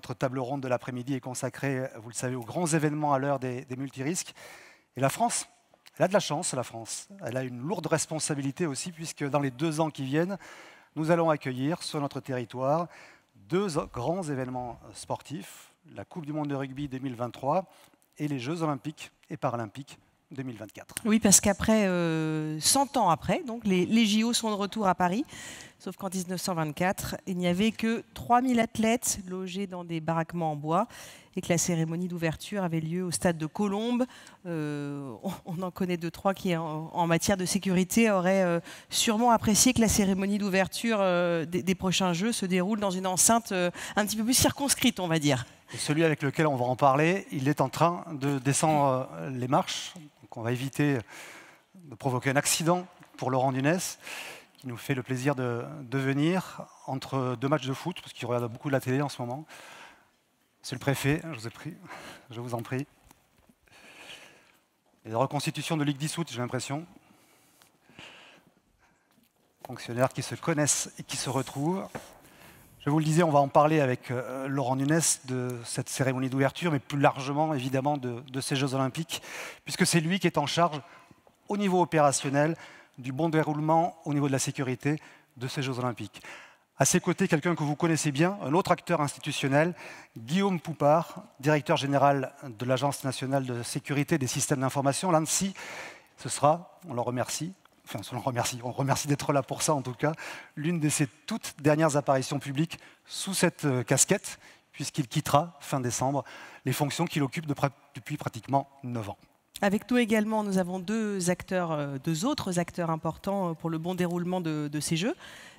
notre table ronde de l'après-midi est consacrée, vous le savez, aux grands événements à l'heure des multirisques. Et la France, elle a de la chance, la France. Elle a une lourde responsabilité aussi, puisque dans les 2 ans qui viennent, nous allons accueillir sur notre territoire 2 grands événements sportifs, la Coupe du monde de rugby 2023 et les Jeux olympiques et paralympiques 2024. Oui, parce qu'après, 100 ans après, donc les JO sont de retour à Paris, sauf qu'en 1924, il n'y avait que 3000 athlètes logés dans des baraquements en bois et que la cérémonie d'ouverture avait lieu au stade de Colombes. On en connaît 2-3 qui, en matière de sécurité, auraient sûrement apprécié que la cérémonie d'ouverture des prochains Jeux se déroule dans une enceinte un petit peu plus circonscrite, on va dire. Et celui avec lequel on va en parler, il est en train de descendre les marches. Donc on va éviter de provoquer un accident pour Laurent Nunez, qui nous fait le plaisir de venir entre 2 matchs de foot, parce qu'il regarde beaucoup de la télé en ce moment. Monsieur le préfet, je vous en prie. Et la reconstitution de Ligue dissoute, j'ai l'impression. Fonctionnaires qui se connaissent et qui se retrouvent. Je vous le disais, on va en parler avec Laurent Nunez de cette cérémonie d'ouverture, mais plus largement, évidemment, de ces Jeux Olympiques, puisque c'est lui qui est en charge, au niveau opérationnel, du bon déroulement au niveau de la sécurité de ces Jeux Olympiques. À ses côtés, quelqu'un que vous connaissez bien, un autre acteur institutionnel, Guillaume Poupart, directeur général de l'Agence nationale de sécurité des systèmes d'information, l'ANSSI. Ce sera, on le remercie, on remercie d'être là pour ça en tout cas, l'une de ses toutes dernières apparitions publiques sous cette casquette, puisqu'il quittera, fin décembre, les fonctions qu'il occupe depuis pratiquement 9 ans. Avec nous également, nous avons 2 autres acteurs importants pour le bon déroulement de ces Jeux.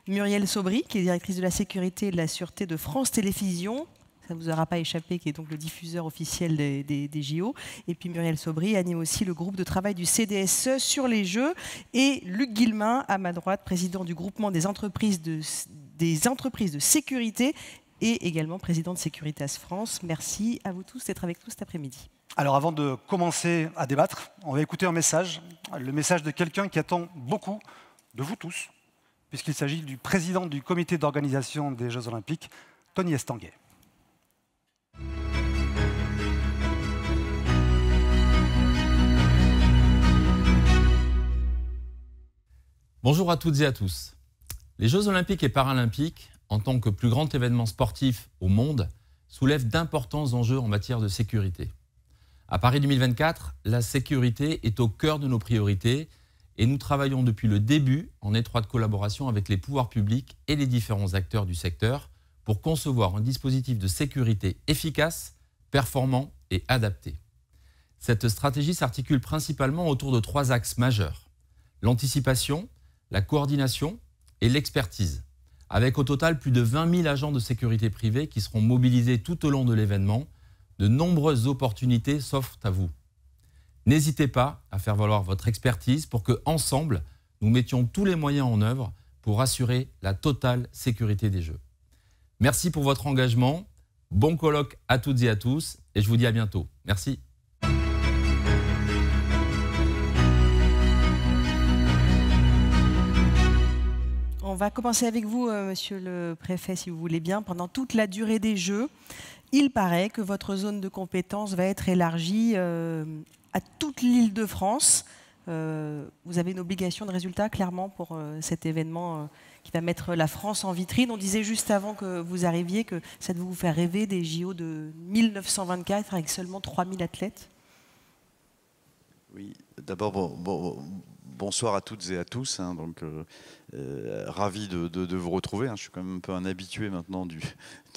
Muriel Sobry, qui est directrice de la sécurité et de la sûreté de France Télévisions. Ça ne vous aura pas échappé, qui est donc le diffuseur officiel des JO. Et puis Muriel Sobry anime aussi le groupe de travail du CDSE sur les Jeux. Et Luc Guillemin, à ma droite, président du groupement des entreprises de sécurité et également président de Securitas France. Merci à vous tous d'être avec nous cet après-midi. Alors avant de commencer à débattre, on va écouter un message, le message de quelqu'un qui attend beaucoup de vous tous, puisqu'il s'agit du président du comité d'organisation des Jeux Olympiques, Tony Estanguet. Bonjour à toutes et à tous. Les Jeux Olympiques et Paralympiques, en tant que plus grand événement sportif au monde, soulèvent d'importants enjeux en matière de sécurité. À Paris 2024, la sécurité est au cœur de nos priorités et nous travaillons depuis le début en étroite collaboration avec les pouvoirs publics et les différents acteurs du secteur pour concevoir un dispositif de sécurité efficace, performant et adapté. Cette stratégie s'articule principalement autour de 3 axes majeurs: l'anticipation, la coordination et l'expertise, avec au total plus de 20 000 agents de sécurité privée qui seront mobilisés tout au long de l'événement. De nombreuses opportunités s'offrent à vous. N'hésitez pas à faire valoir votre expertise pour que, ensemble, nous mettions tous les moyens en œuvre pour assurer la totale sécurité des Jeux. Merci pour votre engagement. Bon colloque à toutes et à tous et je vous dis à bientôt. Merci. On va commencer avec vous, monsieur le préfet, si vous voulez bien. Pendant toute la durée des Jeux, il paraît que votre zone de compétence va être élargie à toute l'Île-de-France. Vous avez une obligation de résultat, clairement, pour cet événement qui va mettre la France en vitrine. On disait juste avant que vous arriviez que ça devait vous faire rêver des JO de 1924 avec seulement 3000 athlètes. Oui, d'abord, bonsoir à toutes et à tous. Ravi de vous retrouver. Je suis quand même un peu un habitué maintenant du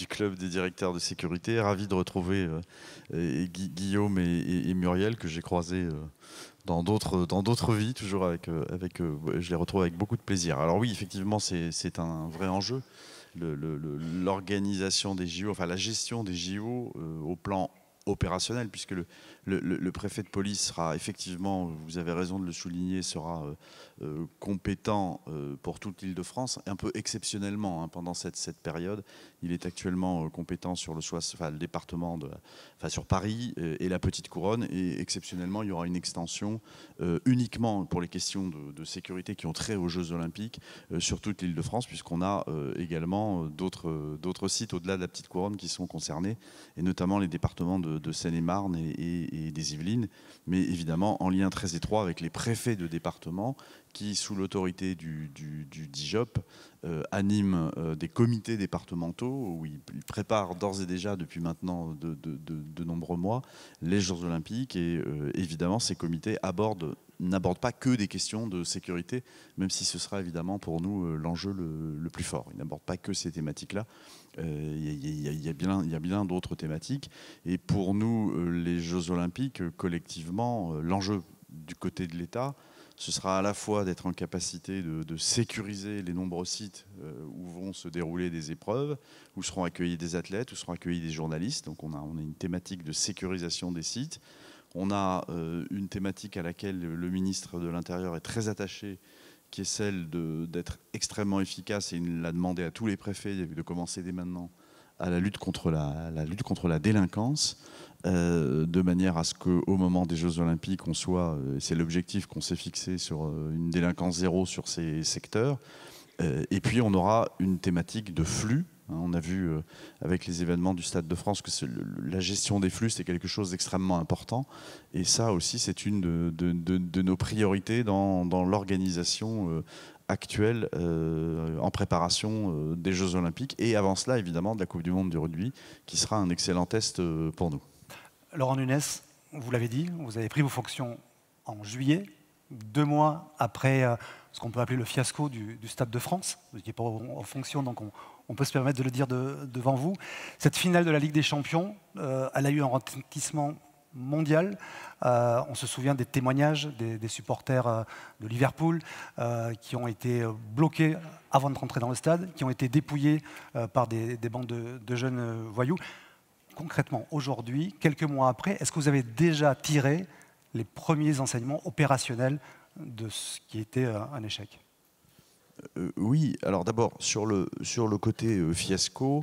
club des directeurs de sécurité. Ravi de retrouver Guillaume et Muriel, que j'ai croisés dans d'autres vies, toujours je les retrouve avec beaucoup de plaisir. Alors oui, effectivement, c'est un vrai enjeu. L'organisation des JO, enfin la gestion des JO au plan opérationnel, puisque Le préfet de police sera effectivement, vous avez raison de le souligner, sera compétent pour toute l'Île-de-France, un peu exceptionnellement hein, pendant cette période. Il est actuellement compétent sur le département, sur Paris et la Petite Couronne. Et exceptionnellement, il y aura une extension uniquement pour les questions de sécurité qui ont trait aux Jeux Olympiques sur toute l'Île-de-France, puisqu'on a également d'autres sites au-delà de la Petite Couronne qui sont concernés, et notamment les départements de Seine-et-Marne et des Yvelines, mais évidemment en lien très étroit avec les préfets de département qui, sous l'autorité du DIJOP, animent des comités départementaux où ils préparent d'ores et déjà, depuis maintenant de nombreux mois, les Jeux Olympiques. Et évidemment, ces comités n'abordent pas que des questions de sécurité, même si ce sera évidemment pour nous l'enjeu le plus fort. Ils n'abordent pas que ces thématiques-là. Il y a bien d'autres thématiques. Et pour nous, les Jeux Olympiques, collectivement, l'enjeu du côté de l'État, ce sera à la fois d'être en capacité de sécuriser les nombreux sites où vont se dérouler des épreuves, où seront accueillis des athlètes, où seront accueillis des journalistes. Donc on a une thématique de sécurisation des sites. On a une thématique à laquelle le ministre de l'Intérieur est très attaché, qui est celle d'être extrêmement efficace, et il l'a demandé à tous les préfets de commencer dès maintenant à la lutte contre la délinquance, de manière à ce qu'au moment des Jeux Olympiques, on soit, c'est l'objectif qu'on s'est fixé, sur une délinquance zéro sur ces secteurs. Et puis on aura une thématique de flux. On a vu avec les événements du Stade de France que la gestion des flux, c'est quelque chose d'extrêmement important. Et ça aussi, c'est une de nos priorités dans l'organisation actuelle en préparation des Jeux Olympiques. Et avant cela, évidemment, de la Coupe du Monde du rugby, qui sera un excellent test pour nous. Laurent Nunez, vous l'avez dit, vous avez pris vos fonctions en juillet, 2 mois après ce qu'on peut appeler le fiasco du Stade de France. Vous n'étiez pas en fonction, donc on peut se permettre de le dire devant vous. Cette finale de la Ligue des Champions, elle a eu un retentissement mondial. On se souvient des témoignages des supporters de Liverpool qui ont été bloqués avant de rentrer dans le stade, qui ont été dépouillés par des bandes de jeunes voyous. Concrètement, aujourd'hui, quelques mois après, est-ce que vous avez déjà tiré les premiers enseignements opérationnels de ce qui était un échec? Oui, alors d'abord, sur le côté fiasco,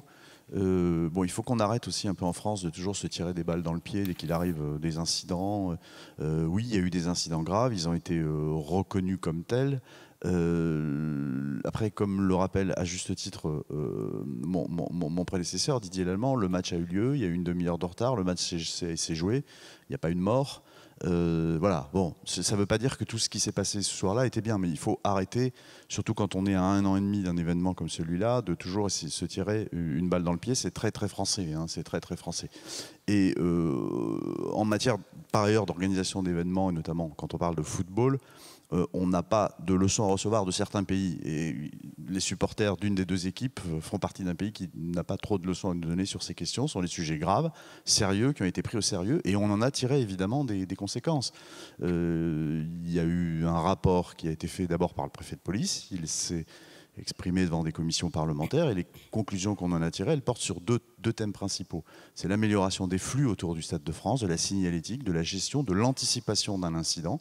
il faut qu'on arrête aussi un peu en France de toujours se tirer des balles dans le pied dès qu'il arrive des incidents. Oui, il y a eu des incidents graves, ils ont été reconnus comme tels. Après, comme le rappelle à juste titre mon prédécesseur, Didier Lallemand, le match a eu lieu, il y a eu une demi-heure de retard, le match s'est joué, il n'y a pas eu de mort. Voilà, bon, ça ne veut pas dire que tout ce qui s'est passé ce soir-là était bien, mais il faut arrêter, surtout quand on est à 1 an et demi d'un événement comme celui-là, de toujours essayer de se tirer une balle dans le pied. C'est très très français, hein, c'est très très français. Et en matière par ailleurs d'organisation d'événements, et notamment quand on parle de football, on n'a pas de leçons à recevoir de certains pays. Et les supporters d'une des deux équipes font partie d'un pays qui n'a pas trop de leçons à nous donner sur ces questions. Ce sont des sujets graves, sérieux, qui ont été pris au sérieux. Et on en a tiré évidemment des conséquences. Il y a eu un rapport qui a été fait d'abord par le préfet de police. Il s'est exprimé devant des commissions parlementaires. Et les conclusions qu'on en a tirées, elles portent sur deux thèmes principaux. C'est l'amélioration des flux autour du Stade de France, de la signalétique, de la gestion, de l'anticipation d'un incident.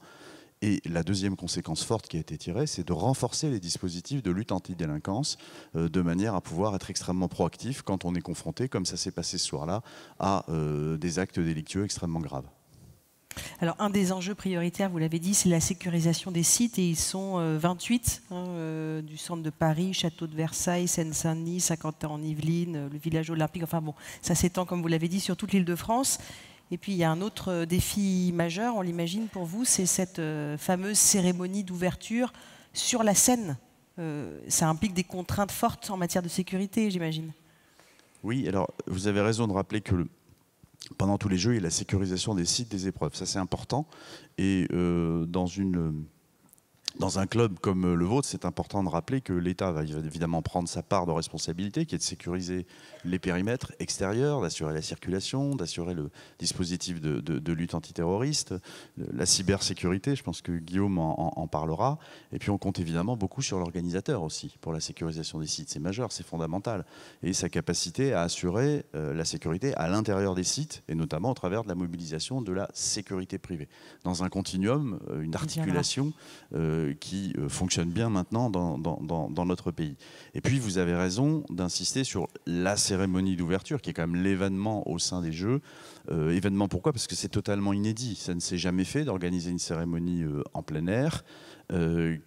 Et la deuxième conséquence forte qui a été tirée, c'est de renforcer les dispositifs de lutte anti-délinquance de manière à pouvoir être extrêmement proactif quand on est confronté, comme ça s'est passé ce soir-là, à des actes délictueux extrêmement graves. Alors, un des enjeux prioritaires, vous l'avez dit, c'est la sécurisation des sites. Et ils sont 28, du centre de Paris, Château de Versailles, Seine-Saint-Denis, Saint-Quentin-en-Yvelines, le village olympique. Enfin bon, ça s'étend, comme vous l'avez dit, sur toute l'Île-de-France. Et puis il y a un autre défi majeur, on l'imagine pour vous, c'est cette fameuse cérémonie d'ouverture sur la Seine. Ça implique des contraintes fortes en matière de sécurité, j'imagine. Oui, alors vous avez raison de rappeler que pendant tous les Jeux, il y a la sécurisation des sites des épreuves. Ça, c'est important. Et dans une Dans un club comme le vôtre, c'est important de rappeler que l'État va évidemment prendre sa part de responsabilité, qui est de sécuriser les périmètres extérieurs, d'assurer la circulation, d'assurer le dispositif de lutte antiterroriste, la cybersécurité, je pense que Guillaume en parlera. Et puis on compte évidemment beaucoup sur l'organisateur aussi, pour la sécurisation des sites. C'est majeur, c'est fondamental. Et sa capacité à assurer la sécurité à l'intérieur des sites, et notamment au travers de la mobilisation de la sécurité privée. Dans un continuum, une articulation qui fonctionne bien maintenant dans notre pays. Et puis vous avez raison d'insister sur la cérémonie d'ouverture, qui est quand même l'événement au sein des Jeux. Événement pourquoi? Parce que c'est totalement inédit. Ça ne s'est jamais fait d'organiser une cérémonie en plein air.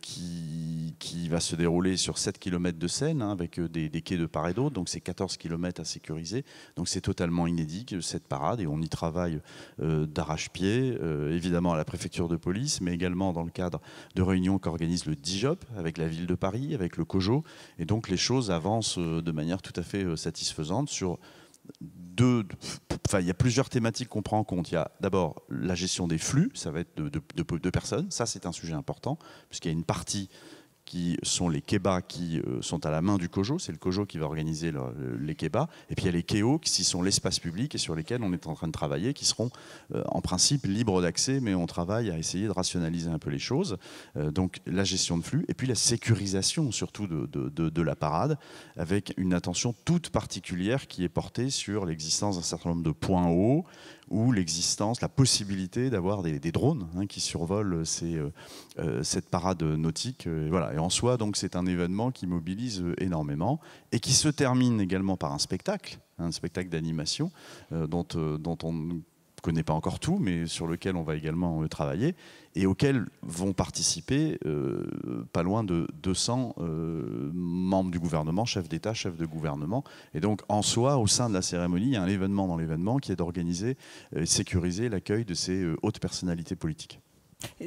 Qui va se dérouler sur 7 km de Seine, hein, avec des quais de part et d'autre, donc c'est 14 km à sécuriser, donc c'est totalement inédit cette parade, et on y travaille d'arrache-pied, évidemment à la préfecture de police, mais également dans le cadre de réunions qu'organise le DIJOP, avec la ville de Paris, avec le COJO, et donc les choses avancent de manière tout à fait satisfaisante sur il y a plusieurs thématiques qu'on prend en compte. Il y a d'abord la gestion des flux, ça va être de personnes, ça c'est un sujet important, puisqu'il y a une partie qui sont les kebas qui sont à la main du COJO, c'est le COJO qui va organiser les kebas, et puis il y a les KEO qui sont l'espace public et sur lesquels on est en train de travailler, qui seront en principe libres d'accès, mais on travaille à essayer de rationaliser un peu les choses. Donc la gestion de flux, et puis la sécurisation surtout de la parade, avec une attention toute particulière qui est portée sur l'existence d'un certain nombre de points hauts, ou l'existence, la possibilité d'avoir des drones qui survolent cette parade nautique. Voilà. Et en soi, donc, c'est un événement qui mobilise énormément et qui se termine également par un spectacle d'animation dont on ne connaît pas encore tout, mais sur lequel on va également travailler, et auquel vont participer pas loin de 200 membres du gouvernement, chefs d'État, chefs de gouvernement. Et donc, en soi, au sein de la cérémonie, il y a un événement dans l'événement qui est d'organiser et sécuriser l'accueil de ces hautes personnalités politiques.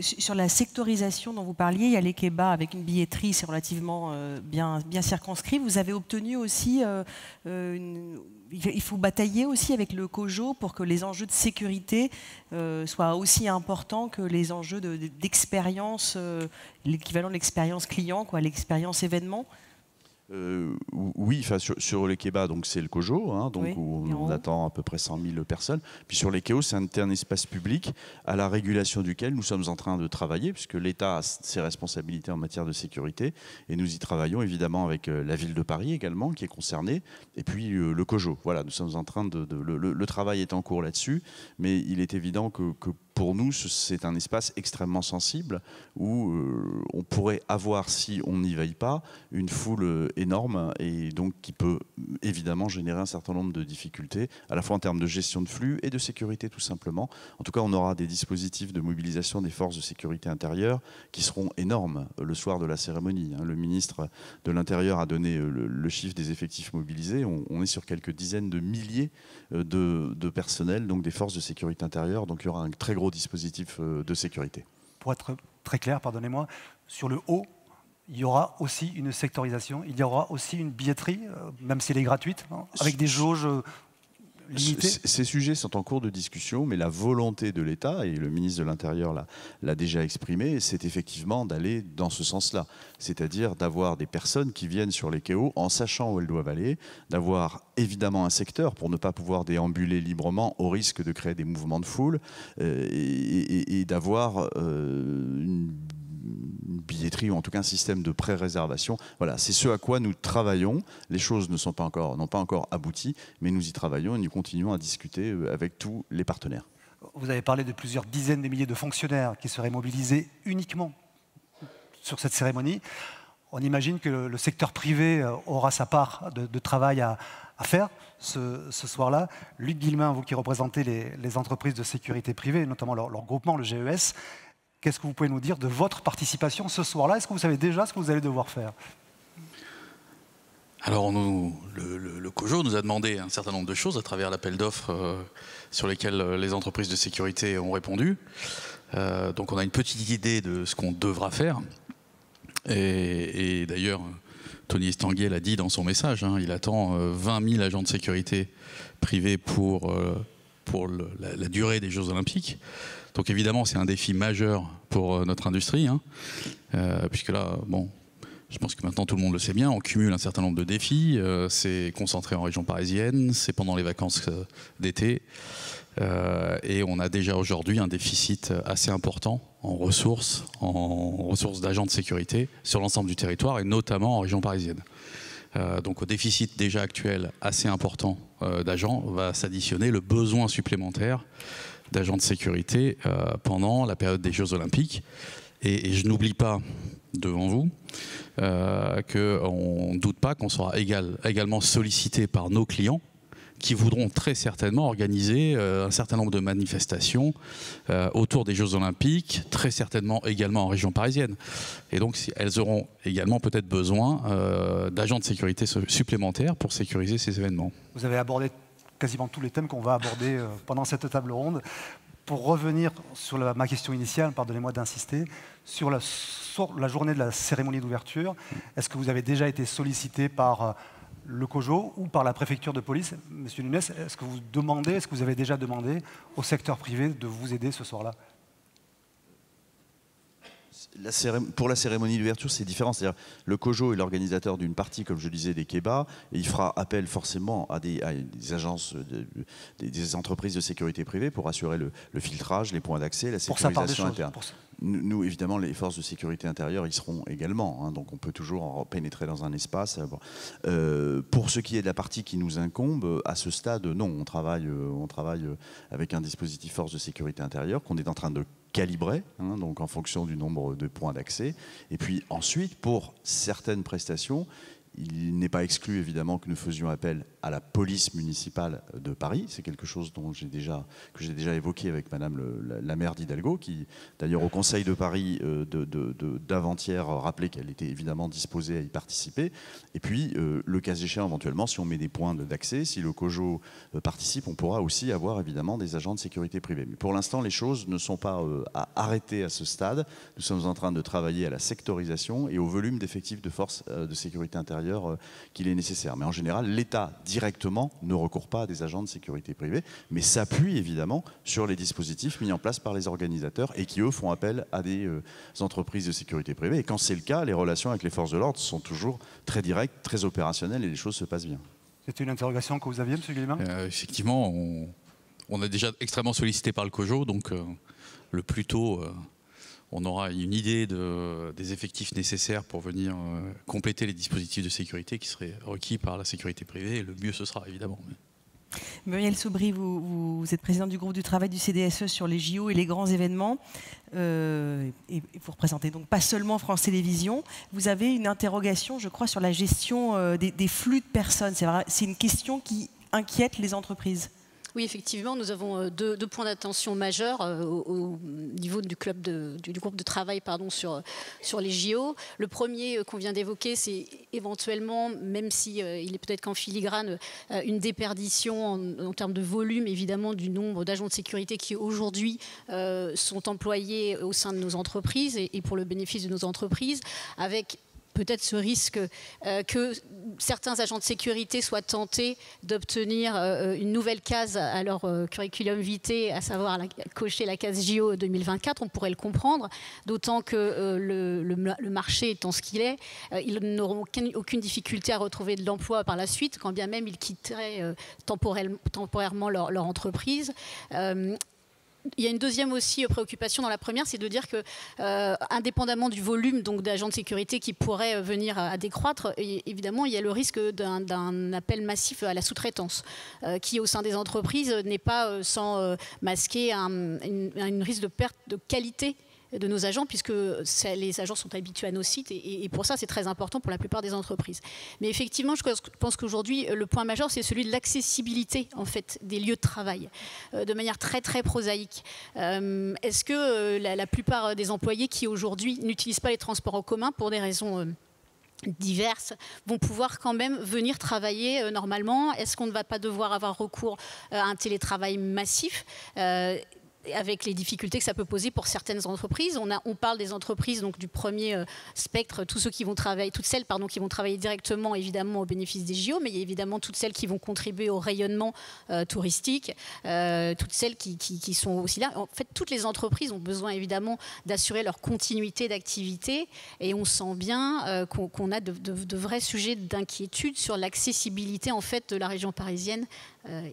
Sur la sectorisation dont vous parliez, il y a les kebas avec une billetterie, c'est relativement bien circonscrit. Vous avez obtenu aussi, il faut batailler aussi avec le COJO pour que les enjeux de sécurité soient aussi importants que les enjeux d'expérience, l'équivalent de l'expérience client, l'expérience événement. Oui, sur les kebas, donc c'est le COJO, hein, donc oui, où on attend à peu près 100 000 personnes. Puis sur les KEO, c'est un espace public à la régulation duquel nous sommes en train de travailler, puisque l'État a ses responsabilités en matière de sécurité, et nous y travaillons évidemment avec la ville de Paris également, qui est concernée, et puis le COJO. Voilà, nous sommes en train le travail est en cours là-dessus, mais il est évident que pour nous, c'est un espace extrêmement sensible où on pourrait avoir, si on n'y veille pas, une foule énorme et donc qui peut évidemment générer un certain nombre de difficultés, à la fois en termes de gestion de flux et de sécurité tout simplement. En tout cas, on aura des dispositifs de mobilisation des forces de sécurité intérieure qui seront énormes le soir de la cérémonie. Le ministre de l'Intérieur a donné le chiffre des effectifs mobilisés. On est sur quelques dizaines de milliers de personnels, donc des forces de sécurité intérieure. Donc il y aura un très gros dispositif de sécurité. Pour être très clair, pardonnez-moi, sur le haut, il y aura aussi une sectorisation, il y aura aussi une billetterie, même si elle est gratuite, hein, avec des jauges limitées. Ces sujets sont en cours de discussion, mais la volonté de l'État, et le ministre de l'Intérieur l'a déjà exprimé, c'est effectivement d'aller dans ce sens-là. C'est-à-dire d'avoir des personnes qui viennent sur les KEO en sachant où elles doivent aller, d'avoir évidemment un secteur pour ne pas pouvoir déambuler librement au risque de créer des mouvements de foule, et d'avoir une billetterie ou en tout cas un système de pré-réservation. Voilà, c'est ce à quoi nous travaillons. Les choses n'ont pas encore abouti, mais nous y travaillons et nous continuons à discuter avec tous les partenaires. Vous avez parlé de plusieurs dizaines de milliers de fonctionnaires qui seraient mobilisés uniquement sur cette cérémonie. On imagine que le secteur privé aura sa part de travail à faire ce soir-là. Luc Guillemin, vous qui représentez les entreprises de sécurité privée, notamment leur groupement, le GES, qu'est-ce que vous pouvez nous dire de votre participation ce soir-là? Est-ce que vous savez déjà ce que vous allez devoir faire? Alors, le COJO nous a demandé un certain nombre de choses à travers l'appel d'offres sur lesquels les entreprises de sécurité ont répondu. Donc, on a une petite idée de ce qu'on devra faire. Et d'ailleurs, Tony Estanguet l'a dit dans son message, hein, il attend 20 000 agents de sécurité privés pour pour la durée des Jeux Olympiques. Donc évidemment, c'est un défi majeur pour notre industrie, hein, puisque là, bon, je pense que maintenant tout le monde le sait bien, on cumule un certain nombre de défis. C'est concentré en région parisienne, c'est pendant les vacances d'été. Et on a déjà aujourd'hui un déficit assez important en ressources d'agents de sécurité sur l'ensemble du territoire et notamment en région parisienne. Donc au déficit déjà actuel assez important d'agents va s'additionner le besoin supplémentaire d'agents de sécurité pendant la période des Jeux Olympiques. Et je n'oublie pas devant vous qu'on ne doute pas qu'on sera également sollicité par nos clients qui voudront très certainement organiser un certain nombre de manifestations autour des Jeux Olympiques, très certainement également en région parisienne. Et donc elles auront également peut-être besoin d'agents de sécurité supplémentaires pour sécuriser ces événements. Vous avez abordé quasiment tous les thèmes qu'on va aborder pendant cette table ronde. Pour revenir sur ma question initiale, pardonnez-moi d'insister, sur la journée de la cérémonie d'ouverture, est-ce que vous avez déjà été sollicité par le COJO ou par la préfecture de police? Monsieur Nunes, est-ce que vous avez déjà demandé au secteur privé de vous aider ce soir-là? Pour la cérémonie d'ouverture, c'est différent. C'est-à-dire, le COJO est l'organisateur d'une partie, comme je disais, des kebabs, et il fera appel forcément à des agences, des entreprises de sécurité privée pour assurer le filtrage, les points d'accès, la sécurisation interne. Nous, évidemment, les forces de sécurité intérieure y seront également, hein, donc on peut toujours pénétrer dans un espace. Pour ce qui est de la partie qui nous incombe, à ce stade, non, on travaille avec un dispositif force de sécurité intérieure qu'on est en train de calibrer, hein, donc en fonction du nombre de points d'accès. Et puis ensuite, pour certaines prestations, il n'est pas exclu évidemment que nous faisions appel à la police municipale de Paris. C'est quelque chose que j'ai déjà évoqué avec Madame la maire d'Hidalgo, qui d'ailleurs au Conseil de Paris d'avant-hier rappelait qu'elle était évidemment disposée à y participer. Et puis, le cas échéant, éventuellement, si on met des points d'accès, si le COJO participe, on pourra aussi avoir évidemment des agents de sécurité privée. Mais pour l'instant, les choses ne sont pas arrêtées à ce stade. Nous sommes en train de travailler à la sectorisation et au volume d'effectifs de forces de sécurité intérieure qu'il est nécessaire. Mais en général, l'État directement ne recourt pas à des agents de sécurité privée, mais s'appuie évidemment sur les dispositifs mis en place par les organisateurs et qui, eux, font appel à des entreprises de sécurité privée. Et quand c'est le cas, les relations avec les forces de l'ordre sont toujours très directes, très opérationnelles et les choses se passent bien. C'était une interrogation que vous aviez, M. Guillemin ? Effectivement, on est déjà extrêmement sollicité par le COJO, donc le plus tôt... on aura une idée des effectifs nécessaires pour venir compléter les dispositifs de sécurité qui seraient requis par la sécurité privée. Et le mieux ce sera, évidemment. Muriel Sobry, vous êtes présidente du groupe du travail du CDSE sur les JO et les grands événements. Et vous représentez donc pas seulement France Télévisions. Vous avez une interrogation, je crois, sur la gestion des flux de personnes. C'est une question qui inquiète les entreprises. Oui, effectivement, nous avons deux points d'attention majeurs au niveau du groupe de travail sur les JO. Le premier qu'on vient d'évoquer, c'est éventuellement, même si il est peut-être qu'en filigrane, une déperdition en termes de volume, évidemment, du nombre d'agents de sécurité qui aujourd'hui sont employés au sein de nos entreprises et pour le bénéfice de nos entreprises, avec peut-être ce risque que certains agents de sécurité soient tentés d'obtenir une nouvelle case à leur curriculum vitae, à savoir cocher la case JO 2024. On pourrait le comprendre, d'autant que le marché étant ce qu'il est, ils n'auront aucune difficulté à retrouver de l'emploi par la suite, quand bien même ils quitteraient temporairement leur entreprise. Il y a une deuxième aussi préoccupation dans la première, c'est de dire que, indépendamment du volume d'agents de sécurité qui pourrait venir à décroître, évidemment, il y a le risque d'un appel massif à la sous-traitance, qui au sein des entreprises n'est pas sans masquer un risque de perte de qualité de nos agents, puisque les agents sont habitués à nos sites et pour ça c'est très important pour la plupart des entreprises. Mais effectivement, je pense qu'aujourd'hui le point majeur c'est celui de l'accessibilité en fait des lieux de travail, de manière très très prosaïque. Est-ce que la plupart des employés qui aujourd'hui n'utilisent pas les transports en commun pour des raisons diverses vont pouvoir quand même venir travailler normalement? Est-ce qu'on ne va pas devoir avoir recours à un télétravail massif? avec les difficultés que ça peut poser pour certaines entreprises. On parle des entreprises, donc du premier spectre, tous ceux qui vont travailler, toutes celles qui vont travailler directement évidemment au bénéfice des JO, mais il y a évidemment toutes celles qui vont contribuer au rayonnement touristique, toutes celles qui sont aussi là. En fait, toutes les entreprises ont besoin évidemment d'assurer leur continuité d'activité, et on sent bien qu'on a de vrais sujets d'inquiétude sur l'accessibilité en fait de la région parisienne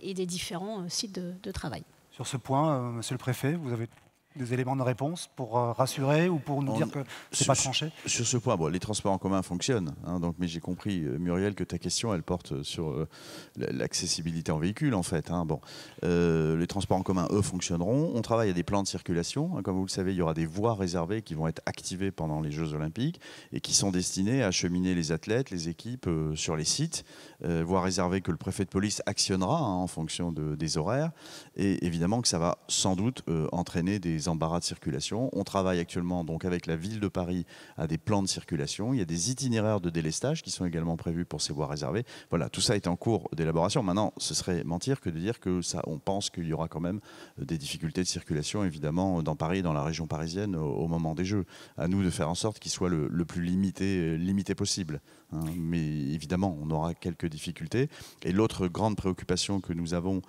et des différents sites de travail. Sur ce point, monsieur le préfet, vous avez des éléments de réponse pour rassurer ou pour nous dire que ce n'est pas tranché? Sur ce point, bon, les transports en commun fonctionnent, hein, donc, mais j'ai compris, Muriel, que ta question, elle porte sur l'accessibilité en véhicule, en fait. Hein, bon. Les transports en commun, eux, fonctionneront. On travaille à des plans de circulation. Hein, comme vous le savez, il y aura des voies réservées qui vont être activées pendant les Jeux Olympiques et qui sont destinées à acheminer les athlètes, les équipes sur les sites. Voies réservées que le préfet de police actionnera hein, en fonction des horaires. Et évidemment que ça va sans doute entraîner des embarras de circulation. On travaille actuellement donc avec la ville de Paris à des plans de circulation. Il y a des itinéraires de délestage qui sont également prévus pour ces voies réservées. Voilà, tout ça est en cours d'élaboration. Maintenant, ce serait mentir que de dire que ça, on pense qu'il y aura quand même des difficultés de circulation, évidemment, dans Paris et dans la région parisienne au moment des Jeux. À nous de faire en sorte qu'ils soient le plus limité possible. Hein. Mais évidemment, on aura quelques difficultés. Et l'autre grande préoccupation que nous avons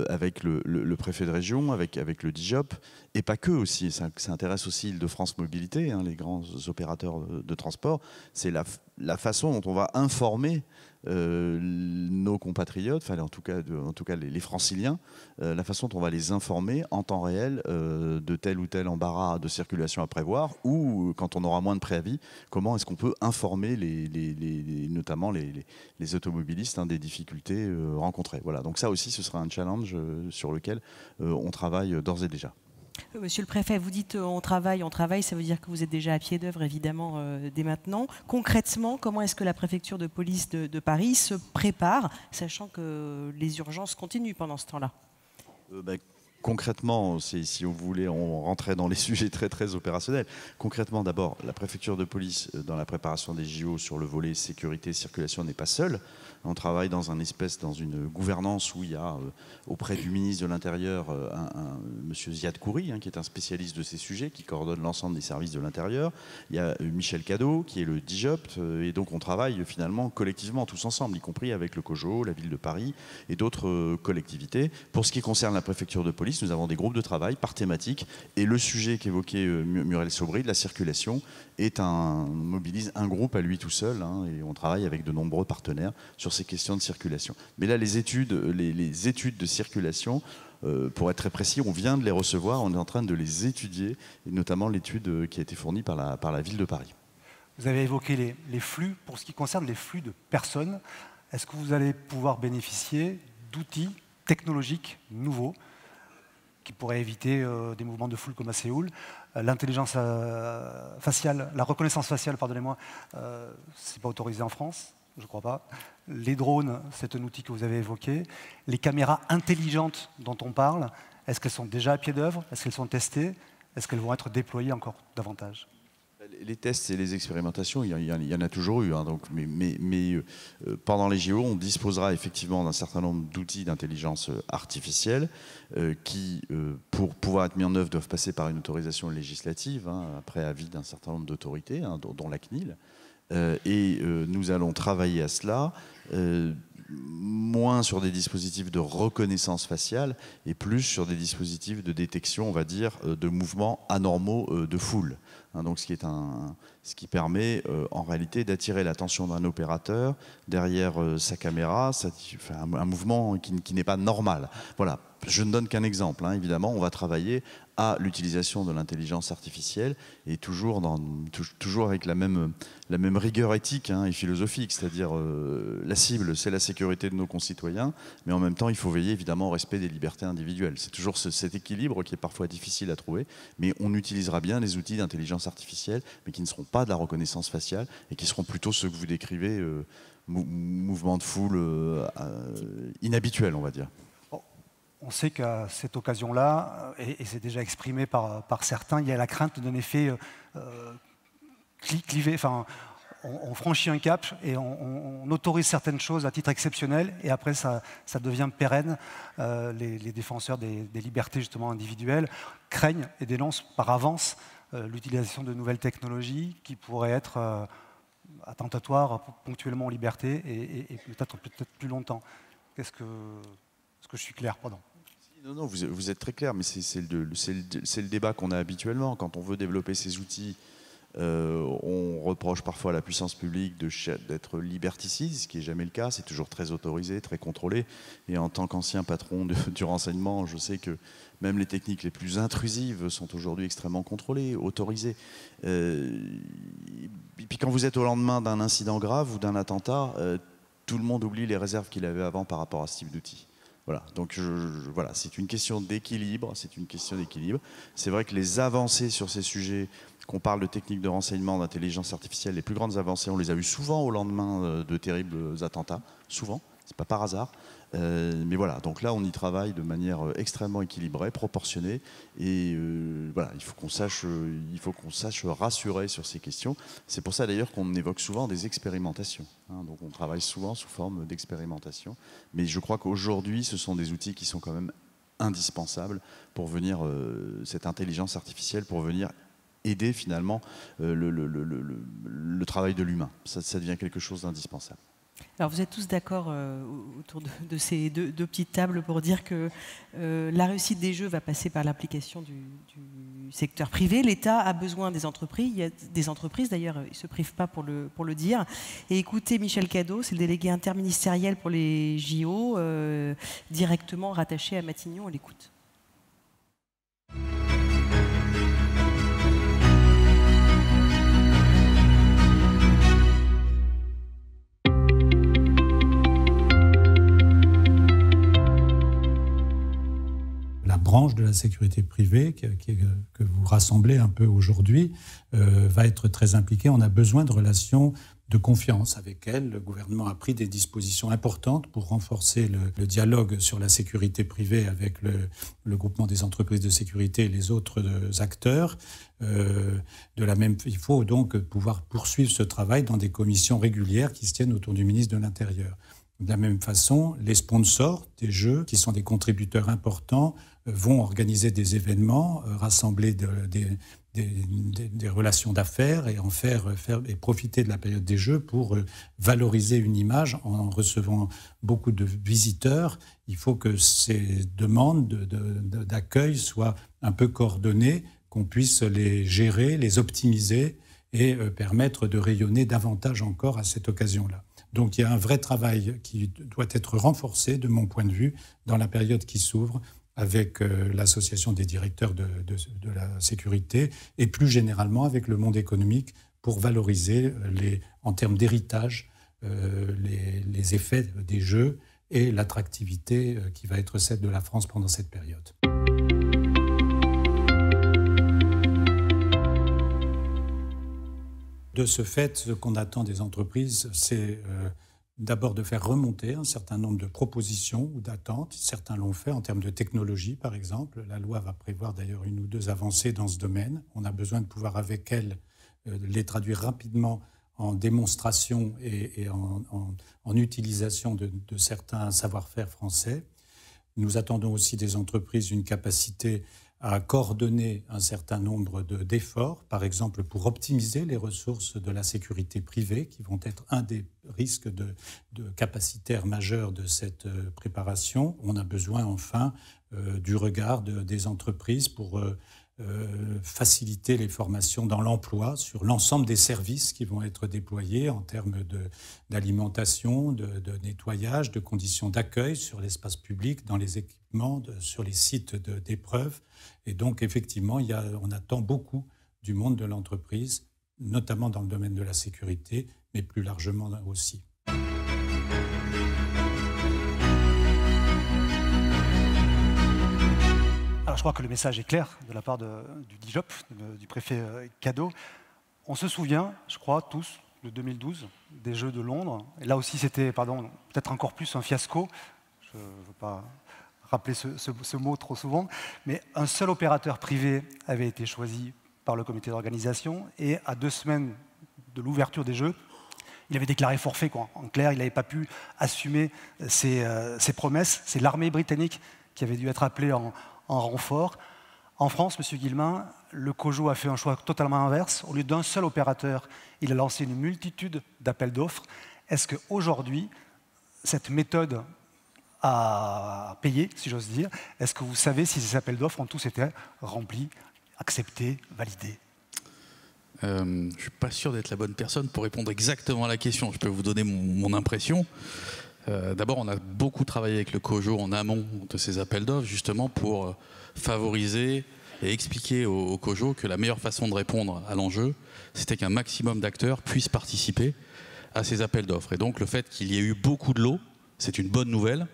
avec le préfet de région, avec le DIJOP, et pas que aussi, ça intéresse aussi Île-de-France Mobilité, hein, les grands opérateurs de transport, c'est la façon dont on va informer nos compatriotes, enfin en tout cas les franciliens, la façon dont on va les informer en temps réel de tel ou tel embarras de circulation à prévoir, ou quand on aura moins de préavis, comment est-ce qu'on peut informer notamment les automobilistes hein, des difficultés rencontrées. Voilà, donc ça aussi ce sera un challenge sur lequel on travaille d'ores et déjà. Monsieur le préfet, vous dites on travaille, ça veut dire que vous êtes déjà à pied d'œuvre évidemment dès maintenant. Concrètement, comment est-ce que la préfecture de police de Paris se prépare, sachant que les urgences continuent pendant ce temps-là? Concrètement, si vous voulez, on rentrait dans les sujets très très opérationnels. Concrètement, d'abord, la préfecture de police, dans la préparation des JO sur le volet sécurité, circulation, n'est pas seule. On travaille dans une gouvernance où il y a auprès du ministre de l'Intérieur monsieur Ziad Khoury, hein, qui est un spécialiste de ces sujets, qui coordonne l'ensemble des services de l'Intérieur. Il y a Michel Cadot, qui est le DIJOP, et donc on travaille finalement collectivement tous ensemble, y compris avec le COJO, la ville de Paris et d'autres collectivités. Pour ce qui concerne la préfecture de police, nous avons des groupes de travail par thématique, et le sujet qu'évoquait Muriel Saubry de la circulation mobilise un groupe à lui tout seul, hein, et on travaille avec de nombreux partenaires sur ces questions de circulation. Mais là, les études de circulation, pour être très précis, on vient de les recevoir, on est en train de les étudier, et notamment l'étude qui a été fournie par la ville de Paris. Vous avez évoqué les flux. Pour ce qui concerne les flux de personnes, est-ce que vous allez pouvoir bénéficier d'outils technologiques nouveaux qui pourraient éviter des mouvements de foule comme à Séoul? L'intelligence faciale, la reconnaissance faciale, pardonnez-moi, c'est pas autorisé en France, je ne crois pas. Les drones, c'est un outil que vous avez évoqué. Les caméras intelligentes dont on parle, est-ce qu'elles sont déjà à pied d'œuvre? Est-ce qu'elles sont testées? Est-ce qu'elles vont être déployées encore davantage? Les tests et les expérimentations, il y en a toujours eu. Hein, donc, mais pendant les JO, on disposera effectivement d'un certain nombre d'outils d'intelligence artificielle qui, pour pouvoir être mis en œuvre, doivent passer par une autorisation législative, hein, après avis d'un certain nombre d'autorités, hein, dont la CNIL. Nous allons travailler à cela, moins sur des dispositifs de reconnaissance faciale et plus sur des dispositifs de détection, on va dire, de mouvements anormaux de foule. Hein, donc ce qui permet en réalité d'attirer l'attention d'un opérateur derrière sa caméra, un mouvement qui n'est pas normal. Voilà. Je ne donne qu'un exemple, hein. Évidemment, on va travailler à l'utilisation de l'intelligence artificielle et toujours avec la même rigueur éthique, hein, et philosophique, c'est-à-dire la cible, c'est la sécurité de nos concitoyens, mais en même temps, il faut veiller évidemment au respect des libertés individuelles. C'est toujours cet équilibre qui est parfois difficile à trouver, mais on utilisera bien les outils d'intelligence artificielle, mais qui ne seront pas de la reconnaissance faciale et qui seront plutôt ceux que vous décrivez, mouvements de foule inhabituels, on va dire. On sait qu'à cette occasion-là, et c'est déjà exprimé par certains, il y a la crainte d'un effet clivé, on franchit un cap et on autorise certaines choses à titre exceptionnel, et après ça devient pérenne. Les défenseurs des libertés justement individuelles craignent et dénoncent par avance l'utilisation de nouvelles technologies qui pourraient être attentatoires ponctuellement aux libertés et peut-être plus longtemps. Est-ce que je suis clair? Pardon. Non, vous êtes très clair, mais c'est le débat qu'on a habituellement. Quand on veut développer ces outils, on reproche parfois à la puissance publique d'être liberticide, ce qui n'est jamais le cas. C'est toujours très autorisé, très contrôlé. Et en tant qu'ancien patron du renseignement, je sais que même les techniques les plus intrusives sont aujourd'hui extrêmement contrôlées, autorisées. Et puis quand vous êtes au lendemain d'un incident grave ou d'un attentat, tout le monde oublie les réserves qu'il avait avant par rapport à ce type d'outils. Voilà, donc voilà, c'est une question d'équilibre, C'est vrai que les avancées sur ces sujets, qu'on parle de techniques de renseignement, d'intelligence artificielle, les plus grandes avancées, on les a eues souvent au lendemain de terribles attentats, souvent, c'est pas par hasard. Mais voilà, donc là on y travaille de manière extrêmement équilibrée, proportionnée, et voilà, il faut qu'on sache rassurer sur ces questions. C'est pour ça d'ailleurs qu'on évoque souvent des expérimentations, hein, donc on travaille souvent sous forme d'expérimentation, mais je crois qu'aujourd'hui ce sont des outils qui sont quand même indispensables pour venir, cette intelligence artificielle, pour venir aider finalement le travail de l'humain. Ça devient quelque chose d'indispensable. Alors vous êtes tous d'accord autour de ces deux petites tables pour dire que la réussite des Jeux va passer par l'application du secteur privé. L'État a besoin des entreprises. Il y a des entreprises, d'ailleurs, ils ne se privent pas pour le dire. Et écoutez, Michel Cadot, c'est le délégué interministériel pour les JO, directement rattaché à Matignon. On l'écoute. Branche de la sécurité privée que vous rassemblez un peu aujourd'hui va être très impliquée. On a besoin de relations de confiance avec elle. Le gouvernement a pris des dispositions importantes pour renforcer le dialogue sur la sécurité privée avec le groupement des entreprises de sécurité et les autres acteurs. Il faut donc pouvoir poursuivre ce travail dans des commissions régulières qui se tiennent autour du ministre de l'Intérieur. De la même façon, les sponsors des Jeux, qui sont des contributeurs importants, vont organiser des événements, rassembler des relations d'affaires et et profiter de la période des Jeux pour valoriser une image en recevant beaucoup de visiteurs. Il faut que ces demandes d'accueil soient un peu coordonnées, qu'on puisse les gérer, les optimiser et permettre de rayonner davantage encore à cette occasion-là. Donc il y a un vrai travail qui doit être renforcé, de mon point de vue, dans la période qui s'ouvre, avec l'association des directeurs de la sécurité et plus généralement avec le monde économique pour valoriser en termes d'héritage les effets des Jeux et l'attractivité qui va être celle de la France pendant cette période. De ce fait, ce qu'on attend des entreprises, c'est d'abord de faire remonter un certain nombre de propositions ou d'attentes. Certains l'ont fait en termes de technologie, par exemple. La loi va prévoir d'ailleurs 1 ou 2 avancées dans ce domaine. On a besoin de pouvoir, avec elles, les traduire rapidement en démonstration et en utilisation de certains savoir-faire français. Nous attendons aussi des entreprises une capacité à coordonner un certain nombre d'efforts, par exemple pour optimiser les ressources de la sécurité privée, qui vont être un des risques de capacitaire majeur de cette préparation. On a besoin enfin du regard des entreprises pour faciliter les formations dans l'emploi sur l'ensemble des services qui vont être déployés en termes d'alimentation, de nettoyage, de conditions d'accueil sur l'espace public, dans les équipements, sur les sites d'épreuves. Et donc, effectivement, on attend beaucoup du monde de l'entreprise, notamment dans le domaine de la sécurité, mais plus largement aussi. Alors, je crois que le message est clair de la part du DIJOP, du préfet Cadot. On se souvient, je crois, tous, de 2012, des Jeux de Londres. Et là aussi, c'était, peut-être encore plus un fiasco. Je ne veux pas rappeler ce mot trop souvent. Mais un seul opérateur privé avait été choisi par le comité d'organisation. Et à 2 semaines de l'ouverture des Jeux, il avait déclaré forfait, quoi. En clair, il n'avait pas pu assumer ses promesses. C'est l'armée britannique qui avait dû être appelée en renfort. En France, M. Guillemin, le COJO a fait un choix totalement inverse. Au lieu d'un seul opérateur, il a lancé une multitude d'appels d'offres. Est-ce qu'aujourd'hui, cette méthode a payé, si j'ose dire? Est-ce que vous savez si ces appels d'offres ont tous été remplis, acceptés, validés? Je ne suis pas sûr d'être la bonne personne pour répondre exactement à la question. Je peux vous donner mon impression. D'abord, on a beaucoup travaillé avec le COJO en amont de ces appels d'offres, justement pour favoriser et expliquer au COJO que la meilleure façon de répondre à l'enjeu, c'était qu'un maximum d'acteurs puissent participer à ces appels d'offres. Et donc, le fait qu'il y ait eu beaucoup de lots, c'est une bonne nouvelle,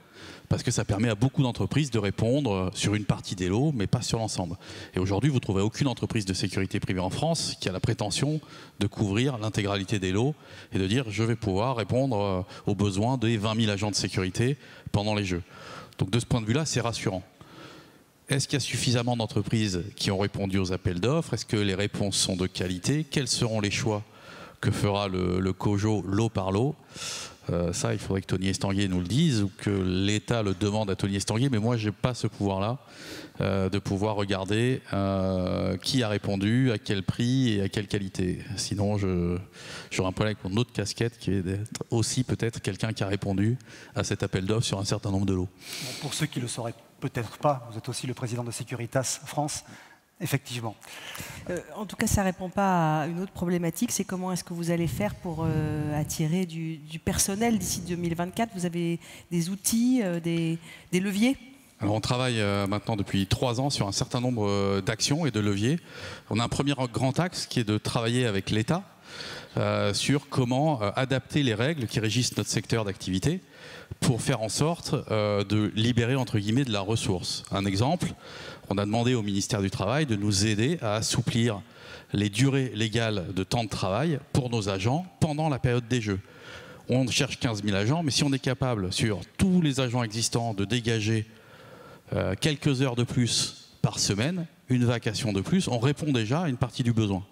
parce que ça permet à beaucoup d'entreprises de répondre sur une partie des lots, mais pas sur l'ensemble. Et aujourd'hui, vous ne trouvez aucune entreprise de sécurité privée en France qui a la prétention de couvrir l'intégralité des lots et de dire « je vais pouvoir répondre aux besoins des 20 000 agents de sécurité pendant les Jeux ». Donc de ce point de vue-là, c'est rassurant. Est-ce qu'il y a suffisamment d'entreprises qui ont répondu aux appels d'offres? Est-ce que les réponses sont de qualité? Quels seront les choix que fera le COJO lot par lot? Ça, il faudrait que Tony Estanguet nous le dise ou que l'État le demande à Tony Estanguet, mais moi, je n'ai pas ce pouvoir-là de pouvoir regarder qui a répondu, à quel prix et à quelle qualité. Sinon, j'aurai un problème avec mon autre casquette qui est d'être aussi peut-être quelqu'un qui a répondu à cet appel d'offres sur un certain nombre de lots. Bon, pour ceux qui ne le sauraient peut-être pas, vous êtes aussi le président de Securitas France. Effectivement. En tout cas, ça ne répond pas à une autre problématique, c'est comment est-ce que vous allez faire pour attirer du personnel d'ici 2024? Vous avez des outils, des leviers? Alors on travaille maintenant depuis 3 ans sur un certain nombre d'actions et de leviers. On a un premier grand axe qui est de travailler avec l'État sur comment adapter les règles qui régissent notre secteur d'activité pour faire en sorte de libérer entre guillemets de la ressource. Un exemple, on a demandé au ministère du Travail de nous aider à assouplir les durées légales de temps de travail pour nos agents pendant la période des Jeux. On cherche 15 000 agents, mais si on est capable sur tous les agents existants de dégager quelques heures de plus par semaine, une vacation de plus, on répond déjà à une partie du besoin.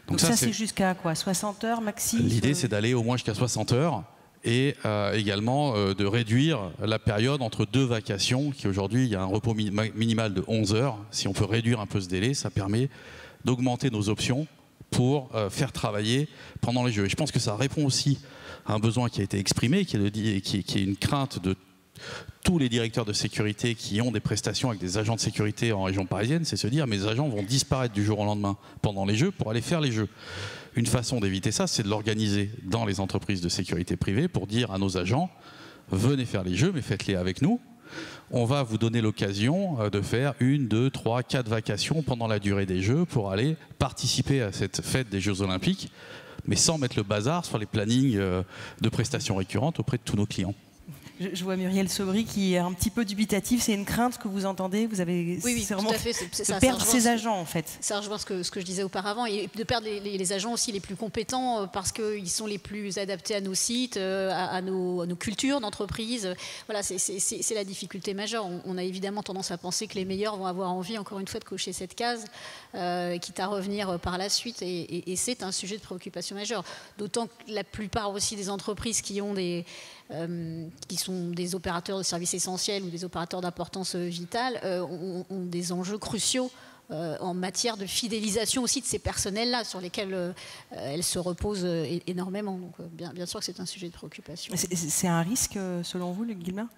Donc ça c'est jusqu'à quoi? 60 heures maxi? L'idée c'est d'aller au moins jusqu'à 60 heures. Et également de réduire la période entre 2 vacations, qui aujourd'hui, il y a un repos minimal de 11 heures. Si on peut réduire un peu ce délai, ça permet d'augmenter nos options pour faire travailler pendant les Jeux. Et je pense que ça répond aussi à un besoin qui a été exprimé, qui est une crainte de tous les directeurs de sécurité qui ont des prestations avec des agents de sécurité en région parisienne, c'est se dire mes agents vont disparaître du jour au lendemain pendant les Jeux pour aller faire les Jeux. Une façon d'éviter ça, c'est de l'organiser dans les entreprises de sécurité privée pour dire à nos agents, venez faire les Jeux, mais faites-les avec nous. On va vous donner l'occasion de faire 1, 2, 3, 4 vacations pendant la durée des Jeux pour aller participer à cette fête des Jeux Olympiques, mais sans mettre le bazar sur les plannings de prestations récurrentes auprès de tous nos clients. Je vois Muriel Sobry qui est un petit peu dubitative. C'est une crainte que vous entendez? Vous avez oui, vraiment tout à fait. de perdre ces agents, en fait. Ça rejoint ce que je disais auparavant, et de perdre les agents aussi les plus compétents parce qu'ils sont les plus adaptés à nos sites, à nos cultures d'entreprise. Voilà, c'est la difficulté majeure. On a évidemment tendance à penser que les meilleurs vont avoir envie, encore une fois, de cocher cette case, quitte à revenir par la suite. Et c'est un sujet de préoccupation majeure. D'autant que la plupart aussi des entreprises qui ont qui sont des opérateurs de services essentiels ou des opérateurs d'importance vitale, ont des enjeux cruciaux en matière de fidélisation aussi de ces personnels-là, sur lesquels elles se reposent énormément. Donc bien sûr que c'est un sujet de préoccupation. C'est un risque, selon vous, Luc Guillemin?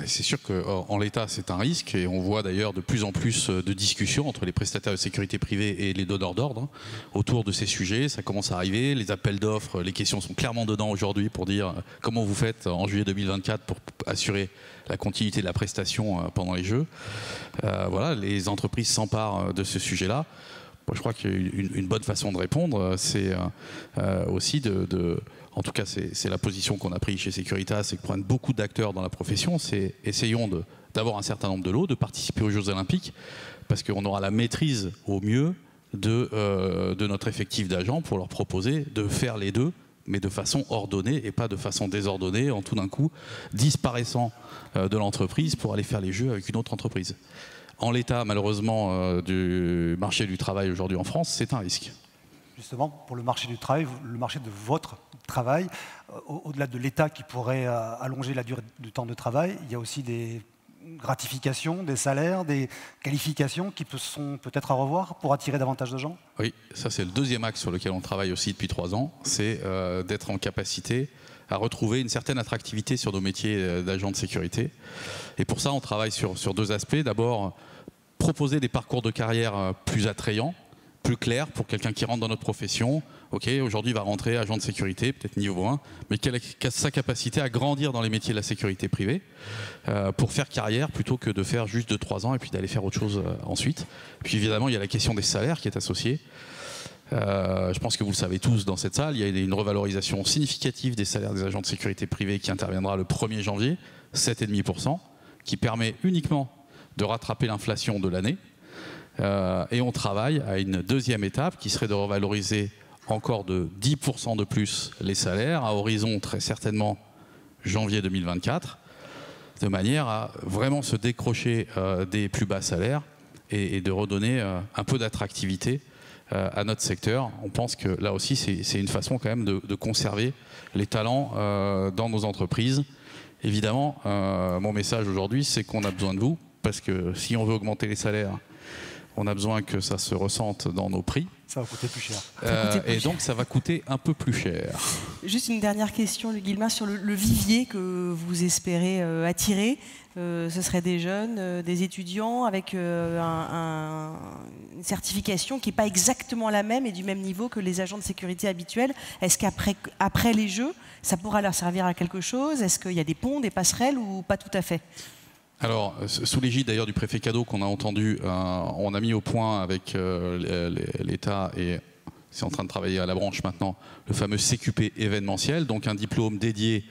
C'est sûr qu'en l'état, c'est un risque, et on voit d'ailleurs de plus en plus de discussions entre les prestataires de sécurité privée et les donneurs d'ordre autour de ces sujets. Ça commence à arriver, les appels d'offres, les questions sont clairement dedans aujourd'hui pour dire comment vous faites en juillet 2024 pour assurer la continuité de la prestation pendant les Jeux. Voilà, les entreprises s'emparent de ce sujet-là. Moi, je crois qu'une bonne façon de répondre, c'est aussi en tout cas, c'est la position qu'on a prise chez Securitas, c'est que prennent beaucoup d'acteurs dans la profession, c'est essayons d'avoir un certain nombre de lots, de participer aux Jeux Olympiques, parce qu'on aura la maîtrise au mieux de notre effectif d'agents pour leur proposer de faire les deux, mais de façon ordonnée et pas de façon désordonnée, en tout d'un coup disparaissant de l'entreprise pour aller faire les Jeux avec une autre entreprise. En l'état, malheureusement, du marché du travail aujourd'hui en France, c'est un risque. justement, pour le marché du travail, le marché de votre travail, au-delà de l'État qui pourrait allonger la durée du temps de travail, il y a aussi des gratifications, des salaires, des qualifications qui sont peut-être à revoir pour attirer davantage de gens? Oui, ça c'est le deuxième axe sur lequel on travaille aussi depuis 3 ans, c'est d'être en capacité à retrouver une certaine attractivité sur nos métiers d'agents de sécurité. Et pour ça, on travaille sur 2 aspects. D'abord, proposer des parcours de carrière plus attrayants, plus clairs pour quelqu'un qui rentre dans notre profession. Ok, aujourd'hui il va rentrer agent de sécurité, peut-être niveau 1, mais quelle est sa capacité à grandir dans les métiers de la sécurité privée pour faire carrière plutôt que de faire juste 2-3 ans et puis d'aller faire autre chose ensuite. Puis évidemment, il y a la question des salaires qui est associée. Je pense que vous le savez tous dans cette salle, il y a une revalorisation significative des salaires des agents de sécurité privée qui interviendra le 1er janvier, 7,5%, qui permet uniquement de rattraper l'inflation de l'année. Et on travaille à une deuxième étape qui serait de revaloriser encore de 10% de plus les salaires à horizon très certainement janvier 2024, de manière à vraiment se décrocher des plus bas salaires et de redonner un peu d'attractivité à notre secteur. On pense que là aussi c'est une façon quand même de conserver les talents dans nos entreprises. Évidemment, mon message aujourd'hui, c'est qu'on a besoin de vous, parce que si on veut augmenter les salaires, on a besoin que ça se ressente dans nos prix. Ça va coûter plus cher. Donc ça va coûter un peu plus cher. Juste une dernière question, Luc Guillemin, sur le vivier que vous espérez attirer. Ce serait des jeunes, des étudiants avec une certification qui n'est pas exactement la même et du même niveau que les agents de sécurité habituels. Est-ce qu'après les Jeux, ça pourra leur servir à quelque chose? Est-ce qu'il y a des ponts, des passerelles ou pas tout à fait? Alors, sous l'égide d'ailleurs du préfet Cadeau qu'on a entendu, on a mis au point avec l'État et c'est en train de travailler à la branche maintenant, le fameux CQP événementiel, donc un diplôme dédié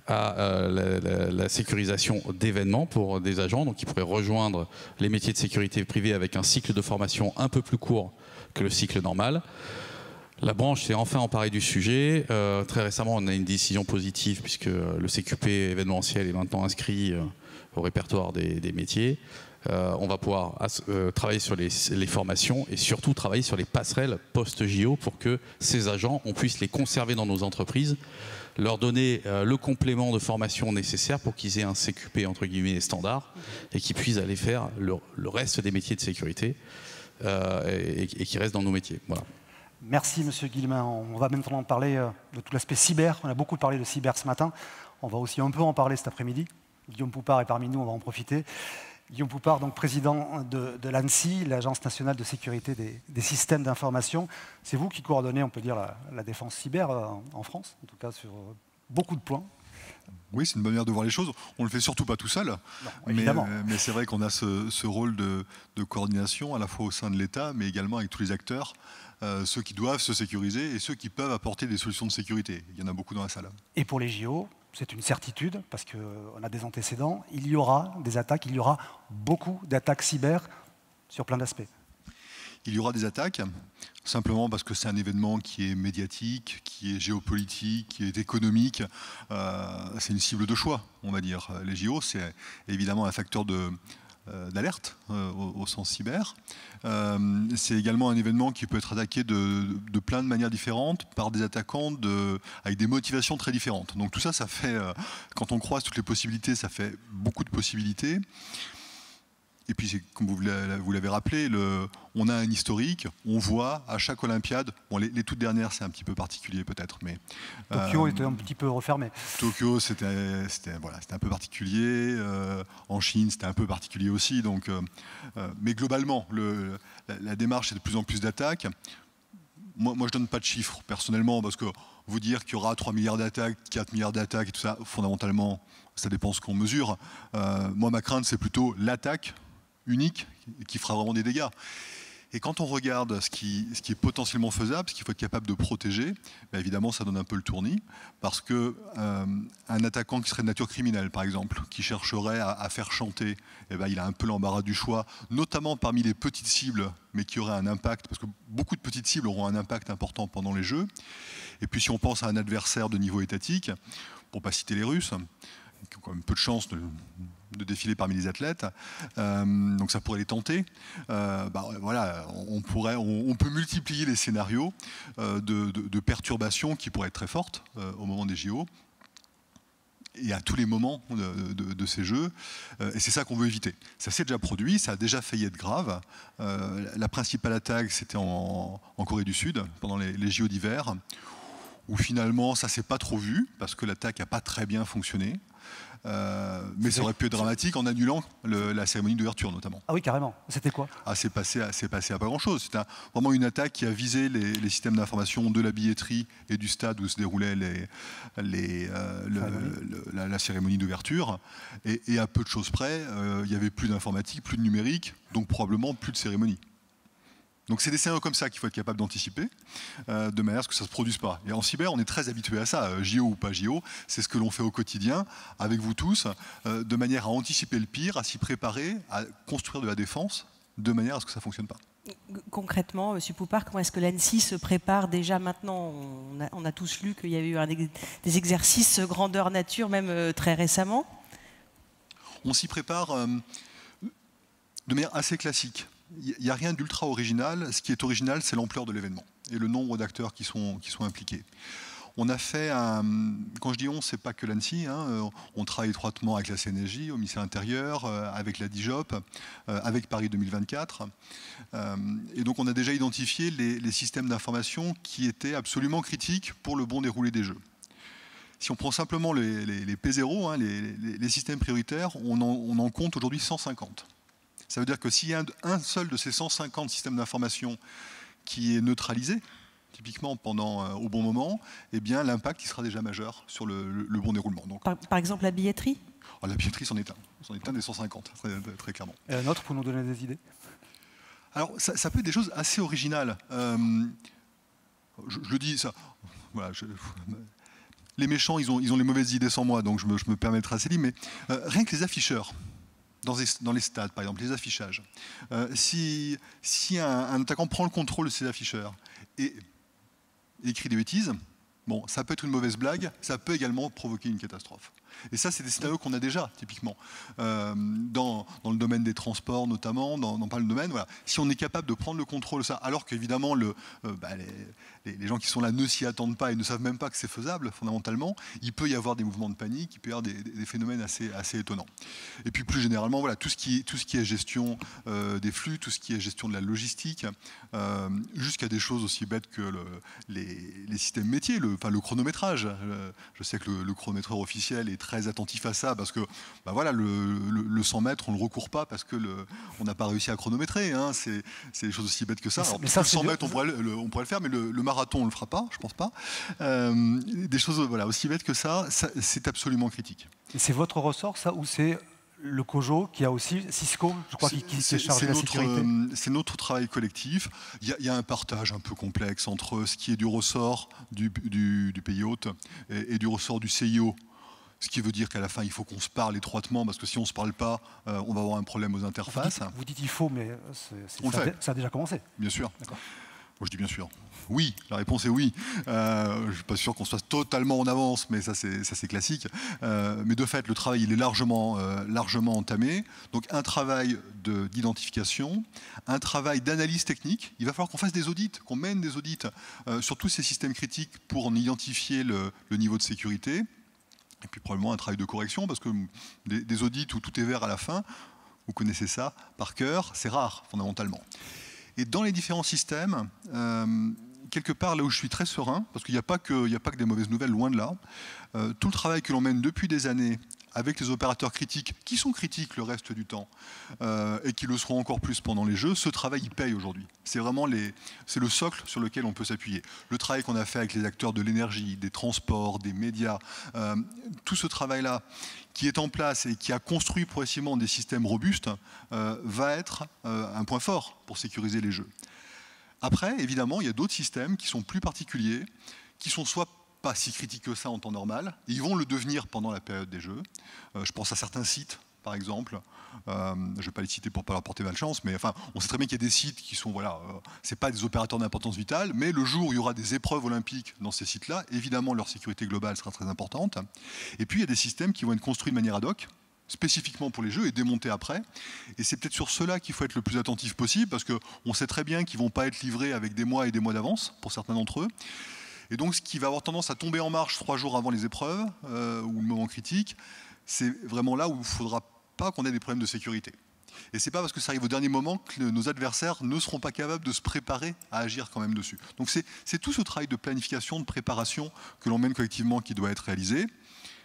à la sécurisation d'événements pour des agents, donc qui pourraient rejoindre les métiers de sécurité privée avec un cycle de formation un peu plus court que le cycle normal. La branche s'est enfin emparée du sujet. Très récemment, on a une décision positive puisque le CQP événementiel est maintenant inscrit au répertoire des métiers. On va pouvoir travailler sur les formations et surtout travailler sur les passerelles post-JO pour que ces agents, on puisse les conserver dans nos entreprises, leur donner le complément de formation nécessaire pour qu'ils aient un CQP entre guillemets standard et qu'ils puissent aller faire le reste des métiers de sécurité et qui restent dans nos métiers. Voilà. Merci Monsieur Guillemin. On va maintenant parler de tout l'aspect cyber. On a beaucoup parlé de cyber ce matin. On va aussi un peu en parler cet après-midi. Guillaume Poupart est parmi nous, on va en profiter. Guillaume Poupart, donc président de l'ANSSI, l'Agence nationale de sécurité des systèmes d'information. C'est vous qui coordonnez, on peut dire, la défense cyber en France, en tout cas sur beaucoup de points. Oui, c'est une bonne manière de voir les choses. On ne le fait surtout pas tout seul, non, évidemment. Mais c'est vrai qu'on a ce rôle de coordination à la fois au sein de l'État, mais également avec tous les acteurs, ceux qui doivent se sécuriser et ceux qui peuvent apporter des solutions de sécurité. Il y en a beaucoup dans la salle. Et pour les JO, c'est une certitude, parce qu'on a des antécédents, il y aura des attaques, il y aura beaucoup d'attaques cyber sur plein d'aspects. Il y aura des attaques, simplement parce que c'est un événement qui est médiatique, qui est géopolitique, qui est économique. C'est une cible de choix, on va dire. Les JO, c'est évidemment un facteur d'alerte au sens cyber. C'est également un événement qui peut être attaqué de plein de manières différentes par des attaquants avec des motivations très différentes. Donc tout ça, ça fait, quand on croise toutes les possibilités, ça fait beaucoup de possibilités. Et puis, comme vous l'avez rappelé, on a un historique, on voit à chaque Olympiade, bon, les toutes dernières c'est un petit peu particulier peut-être, mais... Tokyo était un petit peu refermé. Tokyo c'était un peu particulier, en Chine c'était un peu particulier aussi, donc, mais globalement, la démarche c'est de plus en plus d'attaques. Moi je ne donne pas de chiffres personnellement, parce que vous dire qu'il y aura 3 milliards d'attaques, 4 milliards d'attaques et tout ça, fondamentalement, ça dépend ce qu'on mesure. Moi ma crainte c'est plutôt l'attaque unique qui fera vraiment des dégâts. Et quand on regarde ce qui est potentiellement faisable, ce qu'il faut être capable de protéger, bien évidemment ça donne un peu le tournis, parce que un attaquant qui serait de nature criminelle par exemple, qui chercherait à faire chanter, eh ben, il a un peu l'embarras du choix, notamment parmi les petites cibles, mais qui auraient un impact, parce que beaucoup de petites cibles auront un impact important pendant les Jeux. Et puis si on pense à un adversaire de niveau étatique, pour ne pas citer les Russes, qui ont quand même peu de chance de défiler parmi les athlètes. Donc ça pourrait les tenter. Voilà, on peut multiplier les scénarios de perturbations qui pourraient être très fortes au moment des JO. Et à tous les moments de ces jeux. Et c'est ça qu'on veut éviter. Ça s'est déjà produit, ça a déjà failli être grave. La principale attaque, c'était en Corée du Sud, pendant les JO d'hiver, où finalement, ça ne s'est pas trop vu, parce que l'attaque n'a pas très bien fonctionné. Mais ça aurait pu être dramatique en annulant la cérémonie d'ouverture notamment. Ah oui, carrément. C'était quoi? C'est passé à pas grand-chose. C'est vraiment une attaque qui a visé les systèmes d'information de la billetterie et du stade où se déroulait la cérémonie d'ouverture. Et à peu de choses près, il n'y avait plus d'informatique, plus de numérique, donc probablement plus de cérémonie. Donc c'est des scénarios comme ça qu'il faut être capable d'anticiper, de manière à ce que ça ne se produise pas. Et en cyber, on est très habitué à ça, JO ou pas JO, c'est ce que l'on fait au quotidien, avec vous tous, de manière à anticiper le pire, à s'y préparer, à construire de la défense, de manière à ce que ça ne fonctionne pas. Concrètement, M. Poupart, comment est-ce que l'ANSSI se prépare déjà maintenant? On a tous lu qu'il y a eu des exercices grandeur nature, même très récemment. On s'y prépare de manière assez classique. Il n'y a rien d'ultra original. Ce qui est original, c'est l'ampleur de l'événement et le nombre d'acteurs qui sont impliqués. On a fait quand je dis on, c'est pas que l'ANSSI, on travaille étroitement avec la CNSJ, au ministère intérieur, avec la DIJOP, avec Paris 2024. Et donc on a déjà identifié les systèmes d'information qui étaient absolument critiques pour le bon déroulé des Jeux. Si on prend simplement les P0, les systèmes prioritaires, on en compte aujourd'hui 150. Ça veut dire que s'il y a un seul de ces 150 systèmes d'information qui est neutralisé, typiquement au bon moment, eh bien l'impact sera déjà majeur sur le bon déroulement. Donc, par exemple la billetterie? La billetterie, c'en est un des 150, très clairement. Et un autre pour nous donner des idées? Alors ça peut être des choses assez originales. Je le dis, ça. Voilà, les méchants, ils ont les mauvaises idées sans moi, donc je me permets d'être assez libre, mais rien que les afficheurs. Dans les stades, par exemple, les affichages. Si un attaquant prend le contrôle de ces afficheurs et écrit des bêtises, bon, ça peut être une mauvaise blague, ça peut également provoquer une catastrophe. Et ça, c'est des scénarios qu'on a déjà, typiquement, dans le domaine des transports, notamment, dans pas le domaine. Voilà. Si on est capable de prendre le contrôle de ça, alors qu'évidemment, les gens qui sont là ne s'y attendent pas et ne savent même pas que c'est faisable, fondamentalement, il peut y avoir des mouvements de panique, il peut y avoir des phénomènes assez étonnants. Et puis, plus généralement, voilà, tout ce qui est gestion des flux, tout ce qui est gestion de la logistique, jusqu'à des choses aussi bêtes que les systèmes métiers, le chronométrage. Je sais que le chronométreur officiel est très attentif à ça parce que voilà, le 100 mètres, on ne le recourt pas parce qu'on n'a pas réussi à chronométrer. C'est des choses aussi bêtes que ça. Alors, le 100 mètres, on pourrait le faire, mais le marathon, on ne le fera pas, je ne pense pas. Des choses aussi bêtes que ça, c'est absolument critique. Et c'est votre ressort, ça, ou c'est le COJO qui a aussi, Cisco, je crois, qui s'est chargé de la sécurité? C'est notre travail collectif. Il y a un partage un peu complexe entre ce qui est du ressort du pays hôte et du ressort du CIO. Ce qui veut dire qu'à la fin, il faut qu'on se parle étroitement, parce que si on ne se parle pas, on va avoir un problème aux interfaces. Vous dites il faut, mais ça a déjà commencé. Bien sûr. Moi, je dis bien sûr. Oui, la réponse est oui. Je ne suis pas sûr qu'on soit totalement en avance, mais ça c'est classique. Mais de fait, le travail il est largement entamé. Donc un travail d'identification, un travail d'analyse technique. Il va falloir qu'on fasse des audits, qu'on mène des audits sur tous ces systèmes critiques pour en identifier le niveau de sécurité. Et puis probablement un travail de correction, parce que des audits où tout est vert à la fin, vous connaissez ça par cœur, c'est rare fondamentalement. Et dans les différents systèmes, quelque part là où je suis très serein, parce qu'il n'y a pas que des mauvaises nouvelles, loin de là, tout le travail que l'on mène depuis des années avec les opérateurs critiques, qui sont critiques le reste du temps, et qui le seront encore plus pendant les Jeux, ce travail il paye aujourd'hui. C'est vraiment c'est le socle sur lequel on peut s'appuyer. Le travail qu'on a fait avec les acteurs de l'énergie, des transports, des médias, tout ce travail-là qui est en place et qui a construit progressivement des systèmes robustes, va être un point fort pour sécuriser les Jeux. Après, évidemment, il y a d'autres systèmes qui sont plus particuliers, qui sont soit pas si critiques que ça en temps normal, et ils vont le devenir pendant la période des Jeux. Je pense à certains sites, par exemple. Je ne vais pas les citer pour ne pas leur porter malchance, mais enfin, on sait très bien qu'il y a des sites qui sont, c'est pas des opérateurs d'importance vitale, mais le jour où il y aura des épreuves olympiques dans ces sites-là, évidemment, leur sécurité globale sera très importante. Et puis, il y a des systèmes qui vont être construits de manière ad hoc, spécifiquement pour les jeux et démontés après. Et c'est peut-être sur cela qu'il faut être le plus attentif possible, parce qu'on sait très bien qu'ils ne vont pas être livrés avec des mois et des mois d'avance, pour certains d'entre eux. Et donc ce qui va avoir tendance à tomber en marche 3 jours avant les épreuves, ou le moment critique, c'est vraiment là où il ne faudra pas qu'on ait des problèmes de sécurité. Et c'est pas parce que ça arrive au dernier moment que nos adversaires ne seront pas capables de se préparer à agir quand même dessus. Donc c'est tout ce travail de planification, de préparation que l'on mène collectivement qui doit être réalisé.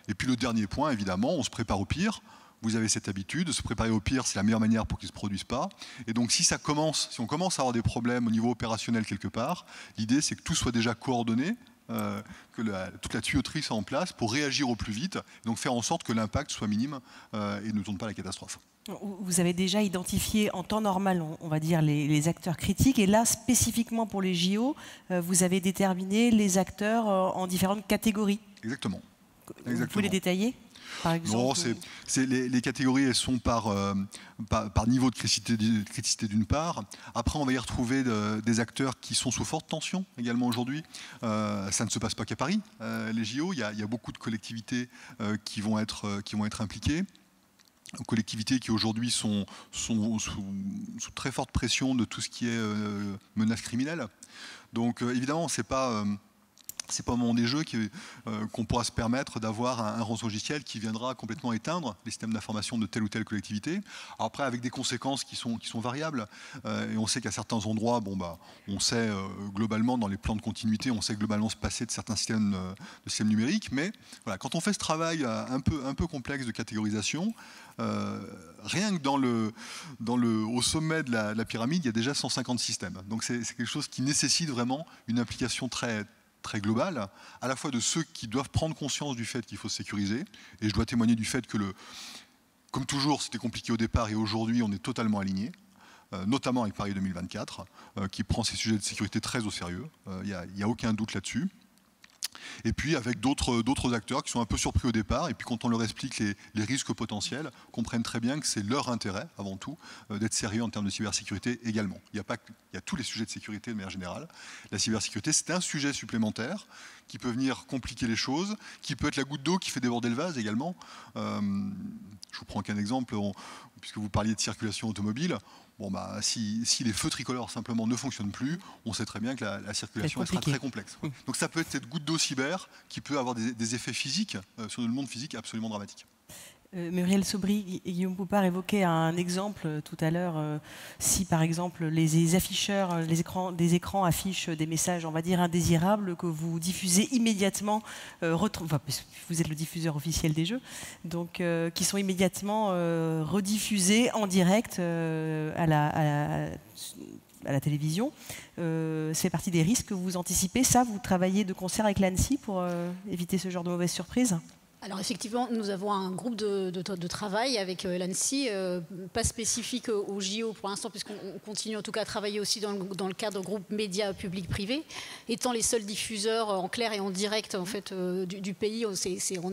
Et puis le dernier point, évidemment, on se prépare au pire. Vous avez cette habitude, de se préparer au pire, c'est la meilleure manière pour qu'il ne se produise pas. Et donc si on commence à avoir des problèmes au niveau opérationnel quelque part, l'idée c'est que tout soit déjà coordonné, que toute la tuyauterie soit en place pour réagir au plus vite, et donc faire en sorte que l'impact soit minime et ne tourne pas à la catastrophe. Vous avez déjà identifié en temps normal, on va dire, les acteurs critiques. Et là, spécifiquement pour les JO, vous avez déterminé les acteurs en différentes catégories. Exactement. Vous pouvez les détailler, par exemple? Non, les catégories, elles sont par niveau de criticité d'une part. Après, on va y retrouver des acteurs qui sont sous forte tension également aujourd'hui. Ça ne se passe pas qu'à Paris, les JO. Il y a beaucoup de collectivités qui vont être impliquées. Collectivités qui aujourd'hui sont sous très forte pression de tout ce qui est menace criminelle. Donc évidemment, c'est pas au moment des jeux qu'on pourra se permettre d'avoir un rançongiciel qui viendra complètement éteindre les systèmes d'information de telle ou telle collectivité. Alors après, avec des conséquences qui sont variables. Et on sait qu'à certains endroits, on sait globalement, dans les plans de continuité, on sait globalement se passer de certains systèmes numériques. Mais voilà, quand on fait ce travail un peu complexe de catégorisation, rien que au sommet de la pyramide, il y a déjà 150 systèmes. Donc c'est quelque chose qui nécessite vraiment une application très globale, à la fois de ceux qui doivent prendre conscience du fait qu'il faut se sécuriser. Et je dois témoigner du fait que, comme toujours, c'était compliqué au départ et aujourd'hui, on est totalement aligné, notamment avec Paris 2024, qui prend ces sujets de sécurité très au sérieux. Il n'y a aucun doute là-dessus. Et puis avec d'autres acteurs qui sont un peu surpris au départ, et puis quand on leur explique les risques potentiels, comprennent très bien que c'est leur intérêt, avant tout, d'être sérieux en termes de cybersécurité également. Il y a tous les sujets de sécurité de manière générale. La cybersécurité, c'est un sujet supplémentaire qui peut venir compliquer les choses, qui peut être la goutte d'eau qui fait déborder le vase également. Je vous prends qu'un exemple, puisque vous parliez de circulation automobile. Si les feux tricolores simplement ne fonctionnent plus, on sait très bien que la circulation sera très complexe. Donc ça peut être cette goutte d'eau cyber qui peut avoir des effets physiques sur le monde physique absolument dramatiques. Muriel Sobry et Guillaume Poupart évoquaient un exemple tout à l'heure. Si par exemple les afficheurs, des écrans affichent des messages, on va dire, indésirables que vous diffusez immédiatement, vous êtes le diffuseur officiel des jeux, donc qui sont immédiatement rediffusés en direct à la télévision. Ça fait partie des risques que vous anticipez. Ça, vous travaillez de concert avec l'ANSSI pour éviter ce genre de mauvaises surprises? Alors effectivement, nous avons un groupe de travail avec l'ANSSI, pas spécifique au JO pour l'instant, puisqu'on continue en tout cas à travailler aussi dans le cadre groupe médias public-privé. Étant les seuls diffuseurs en clair et en direct en fait, du pays, on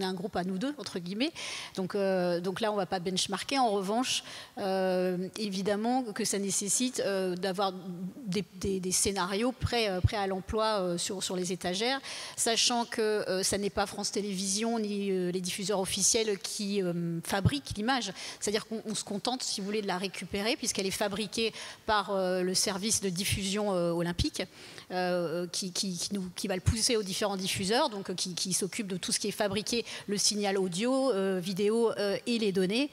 est un groupe à nous deux, entre guillemets. Donc là, on ne va pas benchmarker. En revanche, évidemment que ça nécessite d'avoir des scénarios prêts à l'emploi sur les étagères, sachant que ça n'est pas France Télévisions ni les diffuseurs officiels qui fabriquent l'image. C'est-à-dire qu'on se contente, si vous voulez, de la récupérer, puisqu'elle est fabriquée par le service de diffusion olympique, qui va le pousser aux différents diffuseurs, donc qui s'occupe de tout ce qui est fabriqué, le signal audio, vidéo et les données.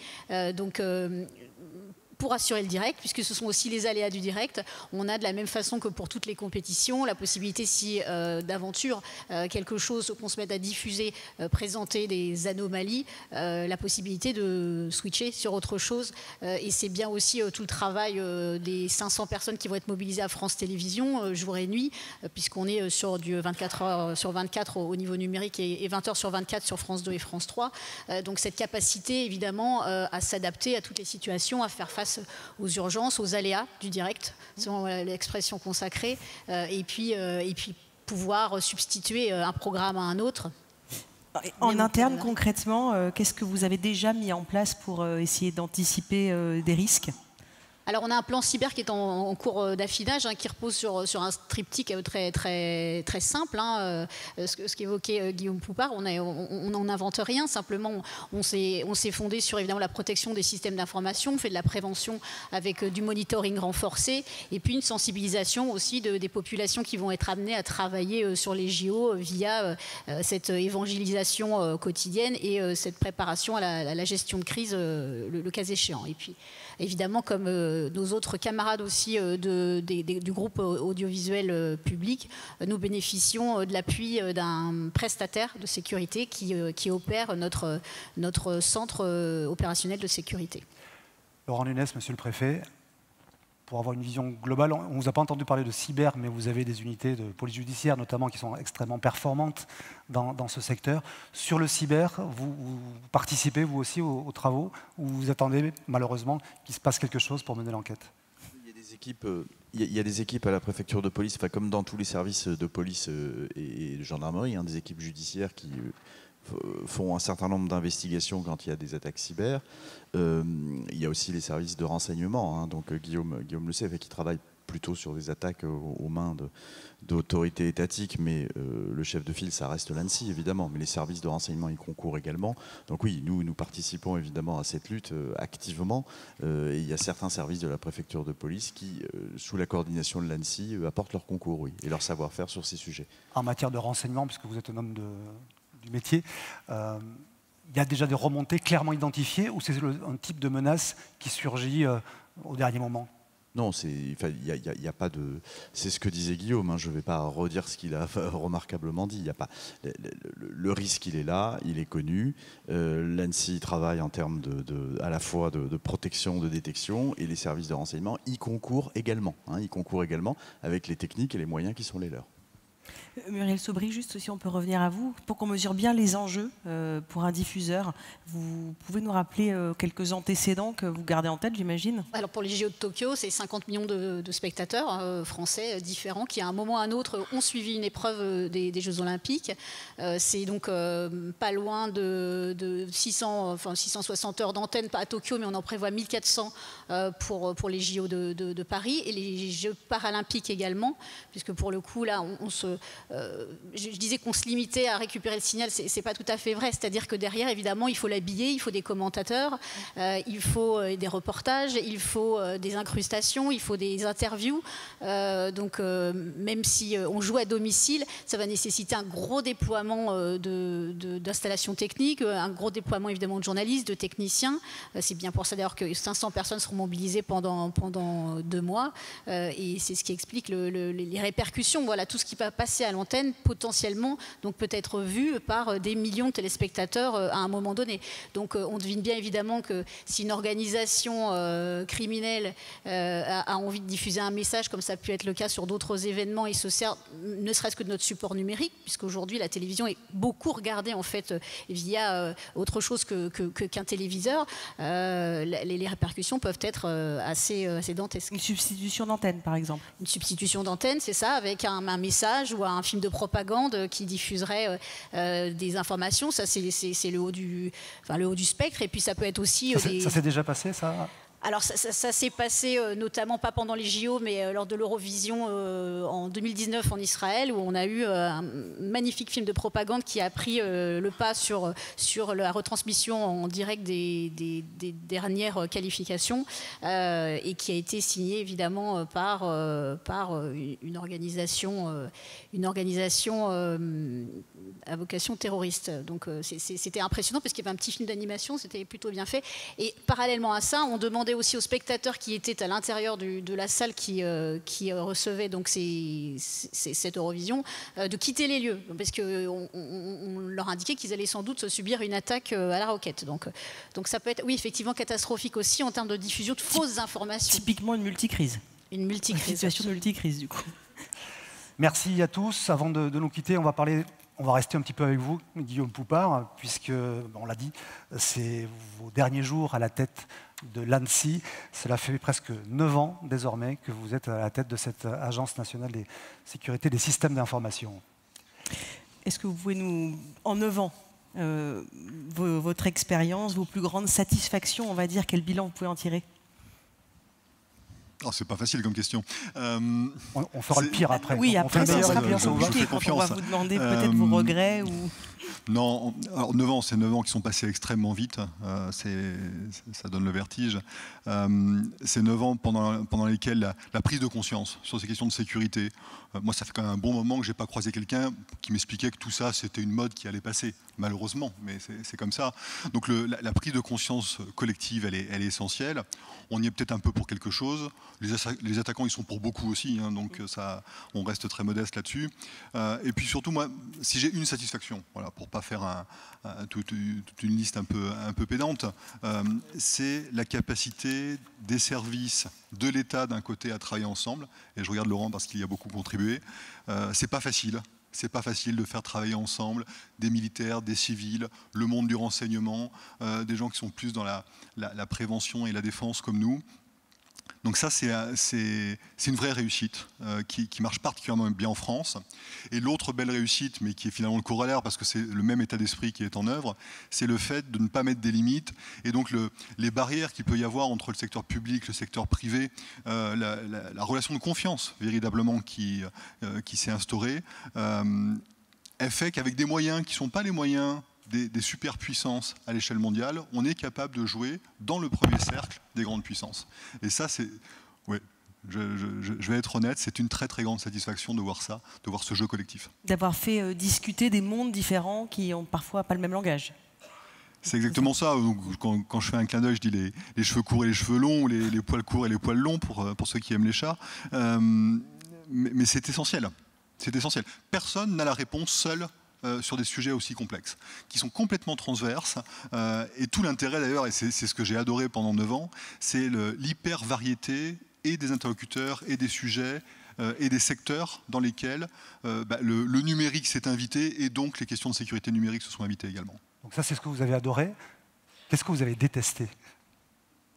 Pour assurer le direct, puisque ce sont aussi les aléas du direct, on a de la même façon que pour toutes les compétitions, la possibilité, si d'aventure quelque chose qu'on se mette à diffuser, présenter des anomalies, la possibilité de switcher sur autre chose. Et c'est bien aussi tout le travail des 500 personnes qui vont être mobilisées à France Télévisions, jour et nuit, puisqu'on est sur du 24 heures sur 24 au niveau numérique et 20 heures sur 24 sur France 2 et France 3. Donc cette capacité, évidemment, à s'adapter à toutes les situations, à faire face aux urgences, aux aléas du direct, selon l'expression consacrée, et puis pouvoir substituer un programme à un autre. En interne, concrètement, qu'est-ce que vous avez déjà mis en place pour essayer d'anticiper des risques? Alors on a un plan cyber qui est en cours d'affinage, qui repose sur un triptyque très simple. Ce qu'évoquait Guillaume Poupard, on n'en invente rien, simplement on s'est fondé sur évidemment la protection des systèmes d'information, on fait de la prévention avec du monitoring renforcé et puis une sensibilisation aussi des populations qui vont être amenées à travailler sur les JO via cette évangélisation quotidienne et cette préparation à la gestion de crise le cas échéant. Et puis évidemment, comme nos autres camarades aussi du groupe audiovisuel public, nous bénéficions de l'appui d'un prestataire de sécurité qui opère notre centre opérationnel de sécurité. Laurent Nunez, monsieur le préfet, pour avoir une vision globale, on ne vous a pas entendu parler de cyber, mais vous avez des unités de police judiciaire notamment qui sont extrêmement performantes dans ce secteur. Sur le cyber, vous participez vous aussi aux travaux ou vous attendez malheureusement qu'il se passe quelque chose pour mener l'enquête? Il y a des équipes à la préfecture de police, comme dans tous les services de police et de gendarmerie, des équipes judiciaires qui font un certain nombre d'investigations quand il y a des attaques cyber. Il y a aussi les services de renseignement, donc Guillaume le sait, qui travaille plutôt sur des attaques aux mains d'autorités étatiques, mais le chef de file, ça reste l'ANSSI, évidemment, mais les services de renseignement y concourent également. Donc oui, nous participons évidemment à cette lutte activement, et il y a certains services de la préfecture de police qui, sous la coordination de l'ANSSI, apportent leur concours, oui, et leur savoir-faire sur ces sujets. En matière de renseignement, puisque vous êtes un homme du métier, il y a déjà des remontées clairement identifiées ou c'est un type de menace qui surgit au dernier moment? Non, il y a pas de. C'est ce que disait Guillaume. Je ne vais pas redire ce qu'il a remarquablement dit. Il y a pas. Le risque, il est là, il est connu. L'ANSSI travaille en termes à la fois de protection, de détection, et les services de renseignement y concourent également. Y concourent également avec les techniques et les moyens qui sont les leurs. Muriel Sobry, juste si on peut revenir à vous, pour qu'on mesure bien les enjeux pour un diffuseur, vous pouvez nous rappeler quelques antécédents que vous gardez en tête, j'imagine? Alors pour les JO de Tokyo, c'est 50 millions de spectateurs français différents qui à un moment ou à un autre ont suivi une épreuve des Jeux Olympiques. C'est donc pas loin de 660 heures d'antenne, pas à Tokyo, mais on en prévoit 1400 pour les JO de Paris et les Jeux paralympiques également, puisque pour le coup là je disais qu'on se limitait à récupérer le signal, c'est pas tout à fait vrai, c'est-à-dire que derrière évidemment il faut l'habiller, il faut des commentateurs, il faut des reportages, il faut des incrustations, il faut des interviews, donc même si on joue à domicile, ça va nécessiter un gros déploiement d'installations techniques, un gros déploiement évidemment de journalistes, de techniciens, c'est bien pour ça d'ailleurs que 500 personnes seront mobilisées pendant 2 mois, et c'est ce qui explique les répercussions, voilà, tout ce qui va passer à l'antenne potentiellement donc peut être vu par des millions de téléspectateurs à un moment donné. Donc on devine bien évidemment que si une organisation criminelle a envie de diffuser un message comme ça a pu être le cas sur d'autres événements et se sert ne serait-ce que de notre support numérique, puisqu'aujourd'hui la télévision est beaucoup regardée en fait via autre chose qu'un téléviseur, les répercussions peuvent être assez dantesques. Une substitution d'antenne par exemple? Une substitution d'antenne, c'est ça, avec un message ou un film de propagande qui diffuserait des informations. Ça, c'est le haut du spectre. Et puis, ça peut être aussi... Ça s'est déjà passé, ça? Alors ça s'est passé notamment pas pendant les JO, mais lors de l'Eurovision en 2019 en Israël, où on a eu un magnifique film de propagande qui a pris le pas sur la retransmission en direct des dernières qualifications et qui a été signé évidemment par une organisation à vocation terroriste. Donc c'était impressionnant parce qu'il y avait un petit film d'animation, c'était plutôt bien fait. Et parallèlement à ça, on demandait aussi aux spectateurs qui étaient à l'intérieur de la salle qui recevait donc cette Eurovision de quitter les lieux, parce qu'on leur indiquait qu'ils allaient sans doute subir une attaque à la roquette. Donc ça peut être, oui, effectivement catastrophique aussi en termes de diffusion de fausses informations. Typiquement une multicrise. Une multicrise. Une situation de multicrise du coup. Merci à tous. Avant de nous quitter, on va rester un petit peu avec vous, Guillaume Poupard, puisque, on l'a dit, c'est vos derniers jours à la tête de l'ANSSI. Cela fait presque 9 ans désormais que vous êtes à la tête de cette Agence nationale des sécurités des systèmes d'information. Est-ce que vous pouvez nous, en 9 ans, votre expérience, vos plus grandes satisfactions, on va dire, quel bilan vous pouvez en tirer? Oh, c'est pas facile comme question. On fera le pire après. Oui, après, ça sera plus je vous compliqué fais quand on confiance. va vous demander peut-être vos regrets. Ou... Non, alors 9 ans, c'est 9 ans qui sont passés extrêmement vite. Ça donne le vertige. C'est 9 ans pendant lesquels la prise de conscience sur ces questions de sécurité. Moi, ça fait quand même un bon moment que je n'ai pas croisé quelqu'un qui m'expliquait que tout ça, c'était une mode qui allait passer. Malheureusement, mais c'est comme ça. Donc la prise de conscience collective, elle est essentielle. On y est peut-être un peu pour quelque chose. Les attaquants, ils sont pour beaucoup aussi. Hein, donc ça, on reste très modeste là-dessus. Et puis surtout, moi, si j'ai une satisfaction, voilà, pour pas faire toute une liste un peu pédante, c'est la capacité des services de l'État d'un côté à travailler ensemble. Et je regarde Laurent parce qu'il y a beaucoup contribué. C'est pas facile. C'est pas facile de faire travailler ensemble des militaires, des civils, le monde du renseignement, des gens qui sont plus dans la prévention et la défense comme nous. Donc ça, c'est une vraie réussite qui marche particulièrement bien en France. Et l'autre belle réussite, mais qui est finalement le corollaire, parce que c'est le même état d'esprit qui est en œuvre, c'est le fait de ne pas mettre des limites. Et donc les barrières qu'il peut y avoir entre le secteur public, le secteur privé, la relation de confiance véritablement qui s'est instaurée, elle fait qu'avec des moyens qui ne sont pas les moyens des superpuissances à l'échelle mondiale, on est capable de jouer dans le premier cercle des grandes puissances. Et ça, c'est... Ouais, je vais être honnête, c'est une très très grande satisfaction de voir ça, de voir ce jeu collectif. D'avoir fait discuter des mondes différents qui n'ont parfois pas le même langage. C'est exactement ça. Donc, quand je fais un clin d'œil, je dis les cheveux courts et les cheveux longs, ou les poils courts et les poils longs, pour ceux qui aiment les chats. Mais c'est essentiel. C'est essentiel. Personne n'a la réponse seule sur des sujets aussi complexes, qui sont complètement transverses. Et tout l'intérêt d'ailleurs, et c'est ce que j'ai adoré pendant 9 ans, c'est l'hyper-variété et des interlocuteurs et des sujets et des secteurs dans lesquels le numérique s'est invité et donc les questions de sécurité numérique se sont invitées également. Donc ça, c'est ce que vous avez adoré. Qu'est-ce que vous avez détesté?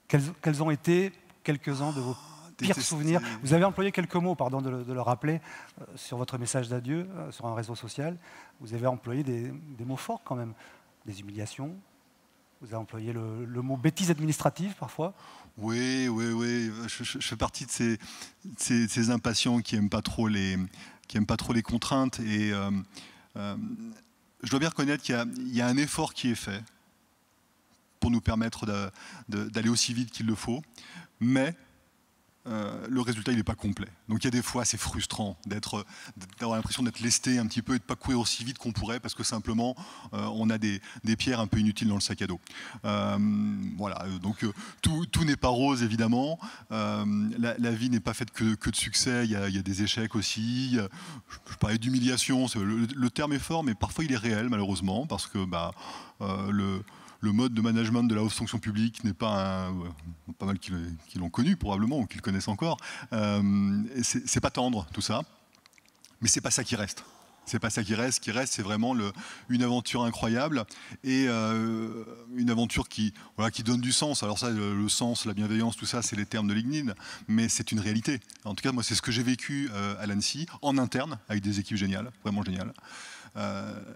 Quels ont été quelques-uns de vos pires souvenirs? Vous avez employé quelques mots, pardon de le rappeler, sur votre message d'adieu, sur un réseau social. Vous avez employé des mots forts quand même. Des humiliations. Vous avez employé le mot bêtise administrative parfois. Oui. Je fais partie de ces impatients qui n'aiment pas trop les contraintes. Et je dois bien reconnaître qu'il y a un effort qui est fait pour nous permettre d'aller aussi vite qu'il le faut. Mais le résultat, il n'est pas complet. Donc il y a des fois, c'est frustrant d'avoir l'impression d'être lesté un petit peu et de ne pas courir aussi vite qu'on pourrait parce que simplement, on a des pierres un peu inutiles dans le sac à dos. Voilà, donc tout n'est pas rose, évidemment. La vie n'est pas faite que de succès, il y a des échecs aussi. Je parlais d'humiliation, le terme est fort, mais parfois il est réel, malheureusement, parce que le mode de management de la haute fonction publique n'est pas pas mal qui l'ont connu probablement ou qui le connaissent encore. C'est pas tendre tout ça, mais c'est pas ça qui reste. C'est pas ça qui reste. Ce qui reste, c'est vraiment une aventure incroyable et une aventure qui donne du sens. Alors ça, le sens, la bienveillance, tout ça, c'est les termes de l'IGNID, mais c'est une réalité. En tout cas, moi, c'est ce que j'ai vécu à l'Annecy, en interne, avec des équipes géniales, vraiment géniales.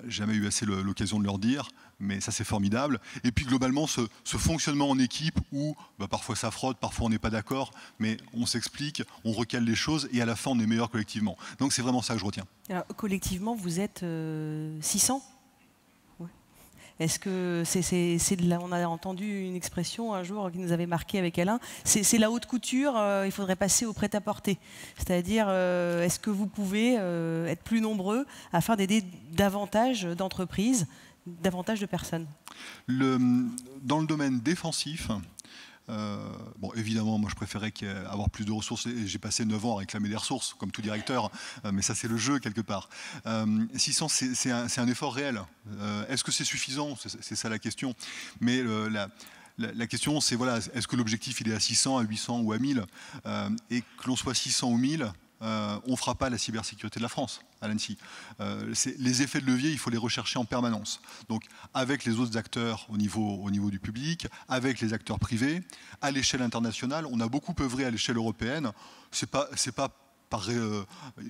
Jamais eu assez l'occasion de leur dire, mais ça c'est formidable. Et puis globalement, ce fonctionnement en équipe où parfois ça frotte, parfois on n'est pas d'accord, mais on s'explique, on recale les choses et à la fin on est meilleur collectivement. Donc c'est vraiment ça que je retiens. Alors, collectivement, vous êtes 600 ? Est-ce que on a entendu une expression un jour qui nous avait marqué avec Alain, c'est la haute couture, il faudrait passer au prêt-à-porter. C'est-à-dire, est-ce que vous pouvez être plus nombreux afin d'aider davantage d'entreprises, davantage de personnes? Dans le domaine défensif, évidemment, moi je préférais avoir plus de ressources et j'ai passé 9 ans à réclamer des ressources, comme tout directeur, mais ça c'est le jeu quelque part. 600, c'est un effort réel. Est-ce que c'est suffisant? C'est ça la question. Mais la question c'est, est-ce que l'objectif il est à 600, à 800 ou à 1000 et que l'on soit 600 ou 1000, on ne fera pas la cybersécurité de la France à l'Annecy. Les effets de levier, il faut les rechercher en permanence. Donc, avec les autres acteurs au niveau du public, avec les acteurs privés, à l'échelle internationale, on a beaucoup œuvré à l'échelle européenne. C'est pas par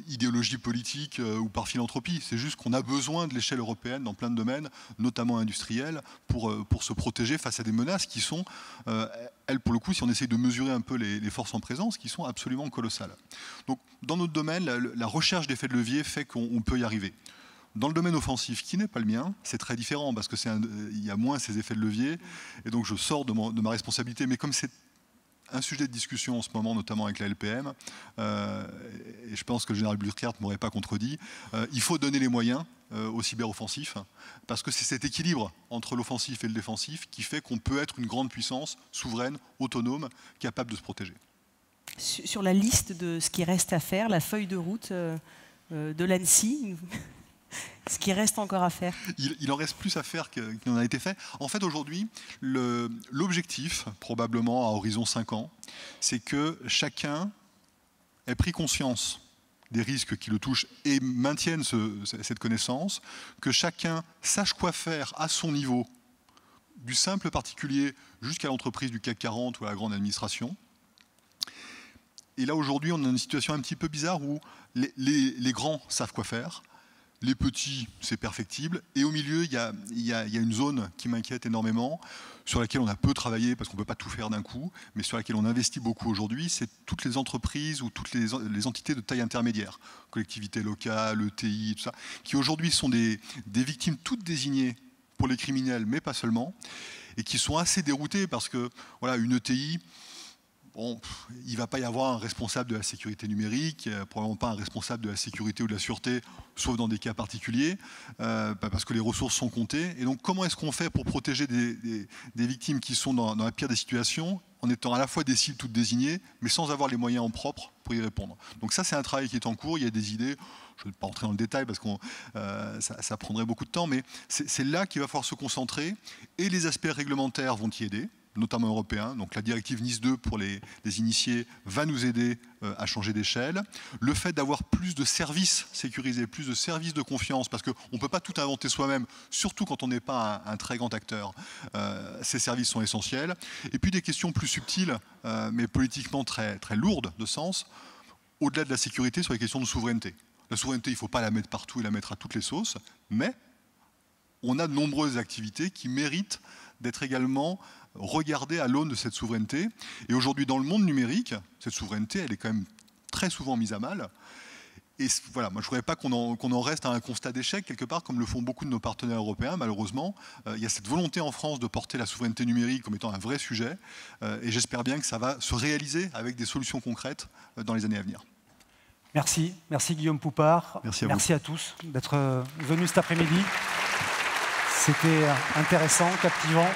idéologie politique ou par philanthropie. C'est juste qu'on a besoin de l'échelle européenne dans plein de domaines, notamment industriels, pour se protéger face à des menaces qui sont, elles, pour le coup, si on essaye de mesurer un peu les forces en présence, qui sont absolument colossales. Donc, dans notre domaine, la recherche d'effets de levier fait qu'on peut y arriver. Dans le domaine offensif, qui n'est pas le mien, c'est très différent parce qu'il y a moins ces effets de levier. Et donc, je sors de ma responsabilité. Mais comme c'est un sujet de discussion en ce moment, notamment avec la LPM, et je pense que le général Burkhardt ne m'aurait pas contredit, il faut donner les moyens au cyberoffensif, parce que c'est cet équilibre entre l'offensif et le défensif qui fait qu'on peut être une grande puissance souveraine, autonome, capable de se protéger. Sur la liste de ce qui reste à faire, la feuille de route de l'ANSSI, ce qui reste encore à faire. Il en reste plus à faire qu'il n'en a été fait. En fait, aujourd'hui, l'objectif, probablement à horizon 5 ans, c'est que chacun ait pris conscience des risques qui le touchent et maintienne cette connaissance, que chacun sache quoi faire à son niveau, du simple particulier jusqu'à l'entreprise du CAC 40 ou à la grande administration. Et là, aujourd'hui, on a une situation un petit peu bizarre où les grands savent quoi faire, les petits, c'est perfectible. Et au milieu, il y a une zone qui m'inquiète énormément, sur laquelle on a peu travaillé, parce qu'on ne peut pas tout faire d'un coup, mais sur laquelle on investit beaucoup aujourd'hui, c'est toutes les entreprises ou toutes les entités de taille intermédiaire, collectivités locales, ETI, tout ça, qui aujourd'hui sont des victimes toutes désignées pour les criminels, mais pas seulement, et qui sont assez déroutées parce que, voilà, une ETI... Bon, il ne va pas y avoir un responsable de la sécurité numérique, probablement pas un responsable de la sécurité ou de la sûreté, sauf dans des cas particuliers, parce que les ressources sont comptées. Et donc, comment est-ce qu'on fait pour protéger des victimes qui sont dans la pire des situations, en étant à la fois des cibles toutes désignées, mais sans avoir les moyens en propre pour y répondre? Donc ça, c'est un travail qui est en cours, il y a des idées, je ne vais pas rentrer dans le détail parce que ça prendrait beaucoup de temps, mais c'est là qu'il va falloir se concentrer, et les aspects réglementaires vont y aider, notamment européen. Donc la directive Nice 2 pour les initiés va nous aider à changer d'échelle. Le fait d'avoir plus de services sécurisés, plus de services de confiance, parce qu'on ne peut pas tout inventer soi-même, surtout quand on n'est pas un très grand acteur. Ces services sont essentiels. Et puis des questions plus subtiles, mais politiquement très, très lourdes de sens, au-delà de la sécurité, sur les questions de souveraineté. La souveraineté, il ne faut pas la mettre partout et la mettre à toutes les sauces, mais on a de nombreuses activités qui méritent d'être également regardées à l'aune de cette souveraineté. Et aujourd'hui, dans le monde numérique, cette souveraineté, elle est quand même très souvent mise à mal. Et voilà, moi je ne voudrais pas qu'on en reste à un constat d'échec, quelque part, comme le font beaucoup de nos partenaires européens, malheureusement. Il y a cette volonté en France de porter la souveraineté numérique comme étant un vrai sujet. Et j'espère bien que ça va se réaliser avec des solutions concrètes dans les années à venir. Merci. Merci Guillaume Poupart. Merci à tous d'être venus cet après-midi. C'était intéressant, captivant.